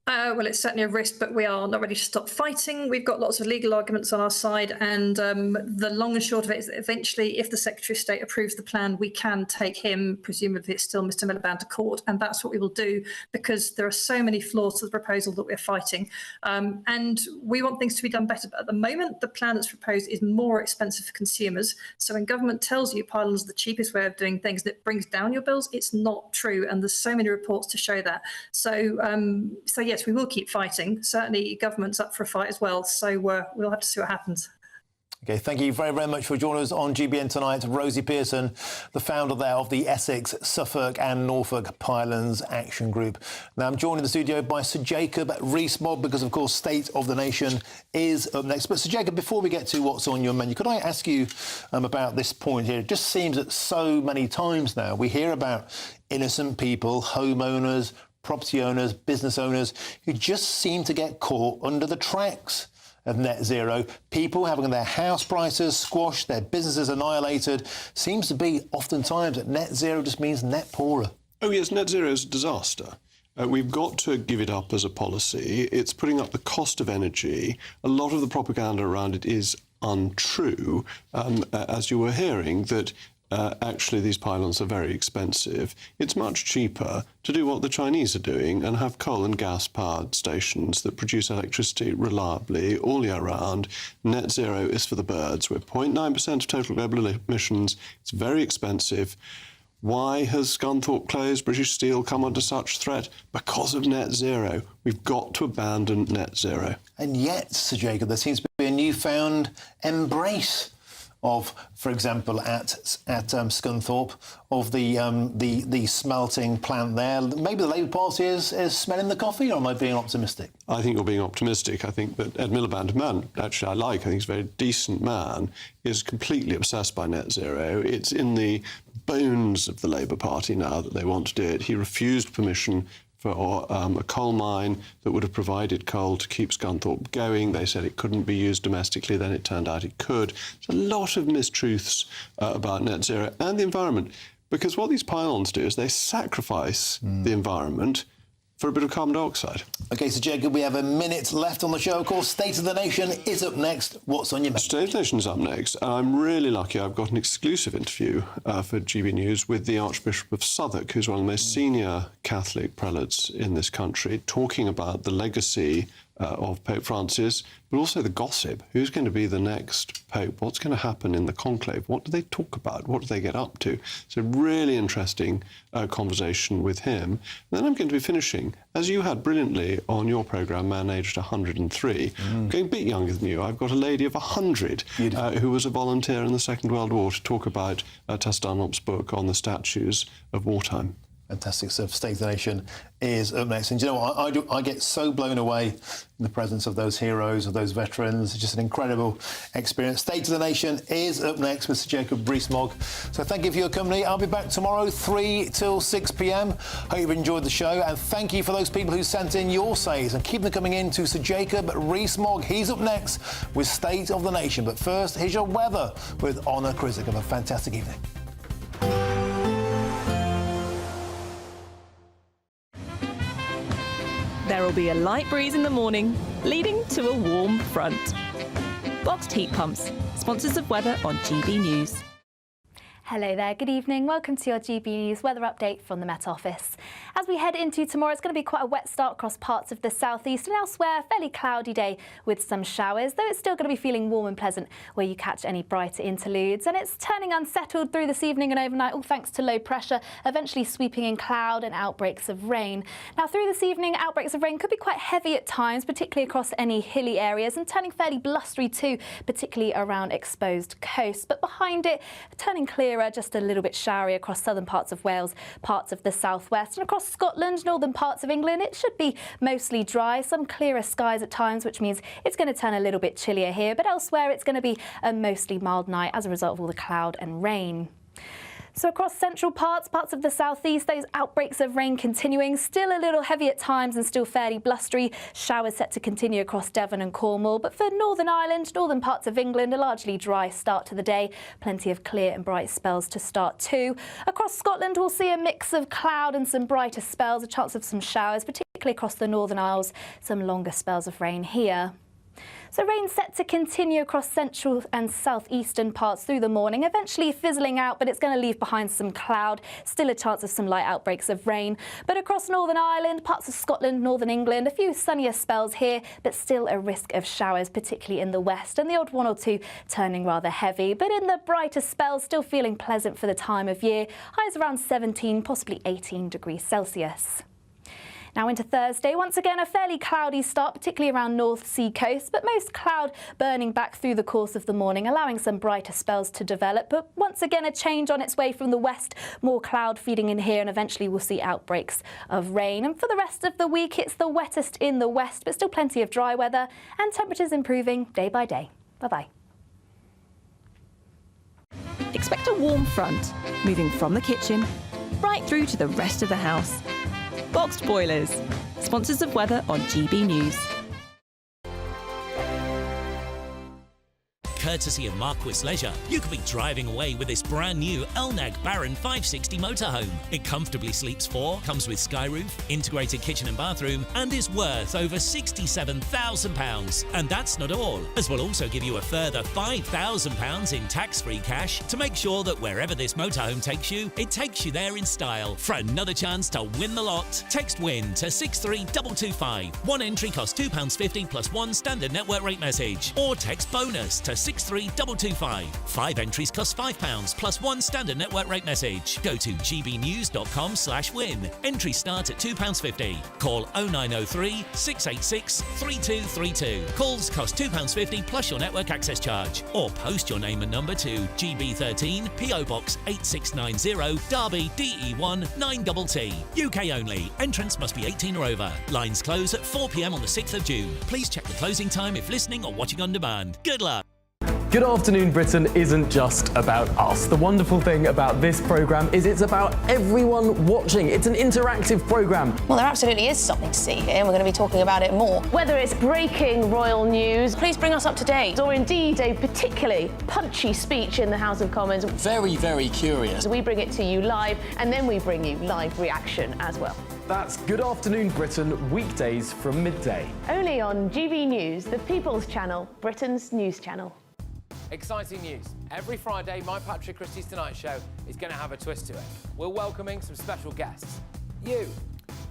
Well, it's certainly a risk, but we are not ready to stop fighting. We've got lots of legal arguments on our side, and the long and short of it is that eventually, if the Secretary of State approves the plan, we can take him, presumably it's still Mr Miliband, to court, and that's what we will do, because there are so many flaws to the proposal that we're fighting. And we want things to be done better, but at the moment, the plan that's proposed is more expensive for consumers. So when government tells you pylons are the cheapest way of doing things, that brings down your bills, it's not true, and there's so many reports to show that. So yes, we will keep fighting. Certainly, government's up for a fight as well. So we'll have to see what happens. OK, thank you very, very much for joining us on GBN Tonight. Rosie Pearson, the founder there of the Essex, Suffolk and Norfolk Pylons Action Group. Now, I'm joined in the studio by Sir Jacob Rees-Mogg because, of course, State of the Nation is up next. But, Sir Jacob, before we get to what's on your menu, could I ask you about this point here? It just seems that so many times now we hear about innocent people, homeowners, property owners, business owners, who just seem to get caught under the tracks of net zero. People having their house prices squashed, their businesses annihilated. Seems to be oftentimes that net zero just means net poorer. Oh yes, net zero is a disaster. We've got to give it up as a policy. It's putting up the cost of energy. A lot of the propaganda around it is untrue, as you were hearing, that actually these pylons are very expensive. It's much cheaper to do what the Chinese are doing and have coal and gas powered stations that produce electricity reliably all year round. Net zero is for the birds. We're 0.9% of total global emissions. It's very expensive. Why has Scunthorpe closed? British Steel come under such threat? Because of net zero. We've got to abandon net zero. And yet, Sir Jacob, there seems to be a newfound embrace of, for example, at Scunthorpe, of the smelting plant there. Maybe the Labour Party is smelling the coffee, or am I being optimistic? I think you're being optimistic. I think that Ed Miliband, a man actually I like, I think he's a very decent man, is completely obsessed by net zero. It's in the bones of the Labour Party now that they want to do it. He refused permission for a coal mine that would have provided coal to keep Scunthorpe going. They said it couldn't be used domestically, then it turned out it could. There's a lot of mistruths about net zero and the environment, because what these pylons do is they sacrifice the environment for a bit of carbon dioxide. OK, so Jacob, we have a minute left on the show. Of course, State of the Nation is up next. What's on your menu? State of the Nation is up next. I'm really lucky. I've got an exclusive interview for GB News with the Archbishop of Southwark, who's one of the most senior Catholic prelates in this country, talking about the legacy of Pope Francis, but also the gossip. Who's going to be the next Pope? What's going to happen in the conclave? What do they talk about? What do they get up to? It's a really interesting conversation with him. And then I'm going to be finishing, as you had brilliantly on your programme, Man Aged 103, going a bit younger than you. I've got a lady of 100 who was a volunteer in the Second World War to talk about Tess Dunlop's book on the statues of wartime. Fantastic stuff. State of the Nation is up next. And do you know what? I get so blown away in the presence of those heroes, of those veterans. It's just an incredible experience. State of the Nation is up next with Sir Jacob Rees-Mogg. So thank you for your company. I'll be back tomorrow, 3 till 6 p.m. Hope you've enjoyed the show. And thank you for those people who sent in your says. And keep them coming in to Sir Jacob Rees-Mogg. He's up next with State of the Nation. But first, here's your weather with Honor Krizik. Have a fantastic evening. There will be a light breeze in the morning, leading to a warm front. Boxed heat pumps, sponsors of weather on GB News. Hello there, good evening. Welcome to your GB News weather update from the Met Office. As we head into tomorrow, it's going to be quite a wet start across parts of the southeast and elsewhere. A fairly cloudy day with some showers, though it's still going to be feeling warm and pleasant where you catch any brighter interludes. And it's turning unsettled through this evening and overnight, all thanks to low pressure, eventually sweeping in cloud and outbreaks of rain. Now, through this evening, outbreaks of rain could be quite heavy at times, particularly across any hilly areas, and turning fairly blustery too, particularly around exposed coasts. But behind it, turning clearer, just a little bit showery across southern parts of Wales, parts of the southwest, and across Scotland, northern parts of England. It should be mostly dry, some clearer skies at times, which means it's going to turn a little bit chillier here, but elsewhere it's going to be a mostly mild night as a result of all the cloud and rain. So across central parts of the southeast, those outbreaks of rain continuing, still a little heavy at times and still fairly blustery. Showers set to continue across Devon and Cornwall. But for Northern Ireland, northern parts of England, a largely dry start to the day. Plenty of clear and bright spells to start too. Across Scotland, we'll see a mix of cloud and some brighter spells, a chance of some showers, particularly across the Northern Isles. Some longer spells of rain here. So rain set to continue across central and southeastern parts through the morning, eventually fizzling out, but it's going to leave behind some cloud. Still a chance of some light outbreaks of rain. But across Northern Ireland, parts of Scotland, northern England, a few sunnier spells here, but still a risk of showers, particularly in the west, and the odd one or two turning rather heavy. But in the brighter spells, still feeling pleasant for the time of year. Highs around 17, possibly 18 degrees Celsius. Now into Thursday, once again a fairly cloudy start, particularly around North Sea coast, but most cloud burning back through the course of the morning, allowing some brighter spells to develop. But once again a change on its way from the west, more cloud feeding in here, and eventually we'll see outbreaks of rain. And for the rest of the week, it's the wettest in the west, but still plenty of dry weather and temperatures improving day by day. Bye-bye. Expect a warm front, moving from the kitchen right through to the rest of the house. Boxed boilers, sponsors of weather on GB News. Courtesy of Marquis Leisure, you could be driving away with this brand new Elnag Baron 560 motorhome. It comfortably sleeps 4, comes with sky roof, integrated kitchen and bathroom, and is worth over £67,000. And that's not all, as we'll also give you a further £5,000 in tax-free cash to make sure that wherever this motorhome takes you, it takes you there in style. For another chance to win the lot, text WIN to 63225. One entry costs £2.50 plus one standard network rate message. Or text BONUS to 63225. 5 entries cost £5 plus one standard network rate message. Go to gbnews.com/win. Entries start at £2.50. Call 0903 686 3232. Calls cost £2.50 plus your network access charge. Or post your name and number to GB13 PO Box 8690 Derby DE1 9TT. UK only. Entrance must be 18 or over. Lines close at 4 p.m. on the 6th of June. Please check the closing time if listening or watching on demand. Good luck. Good Afternoon Britain isn't just about us. The wonderful thing about this programme is it's about everyone watching. It's an interactive programme. Well, there absolutely is something to see here, and we're going to be talking about it more. Whether it's breaking royal news, please bring us up to date, or indeed a particularly punchy speech in the House of Commons. Very, very curious. We bring it to you live, and then we bring you live reaction as well. That's Good Afternoon Britain, weekdays from midday. Only on GB News, the People's Channel, Britain's news channel. Exciting news. Every Friday, my Patrick Christie's Tonight Show is going to have a twist to it. We're welcoming some special guests. You.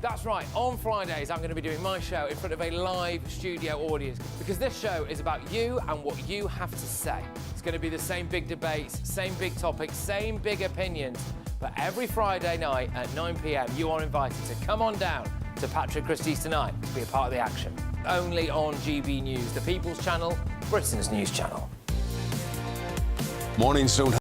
That's right, on Fridays I'm going to be doing my show in front of a live studio audience because this show is about you and what you have to say. It's going to be the same big debates, same big topics, same big opinions, but every Friday night at 9 p.m. you are invited to come on down to Patrick Christie's Tonight to be a part of the action. Only on GB News, the People's Channel, Britain's news channel. Mornings don't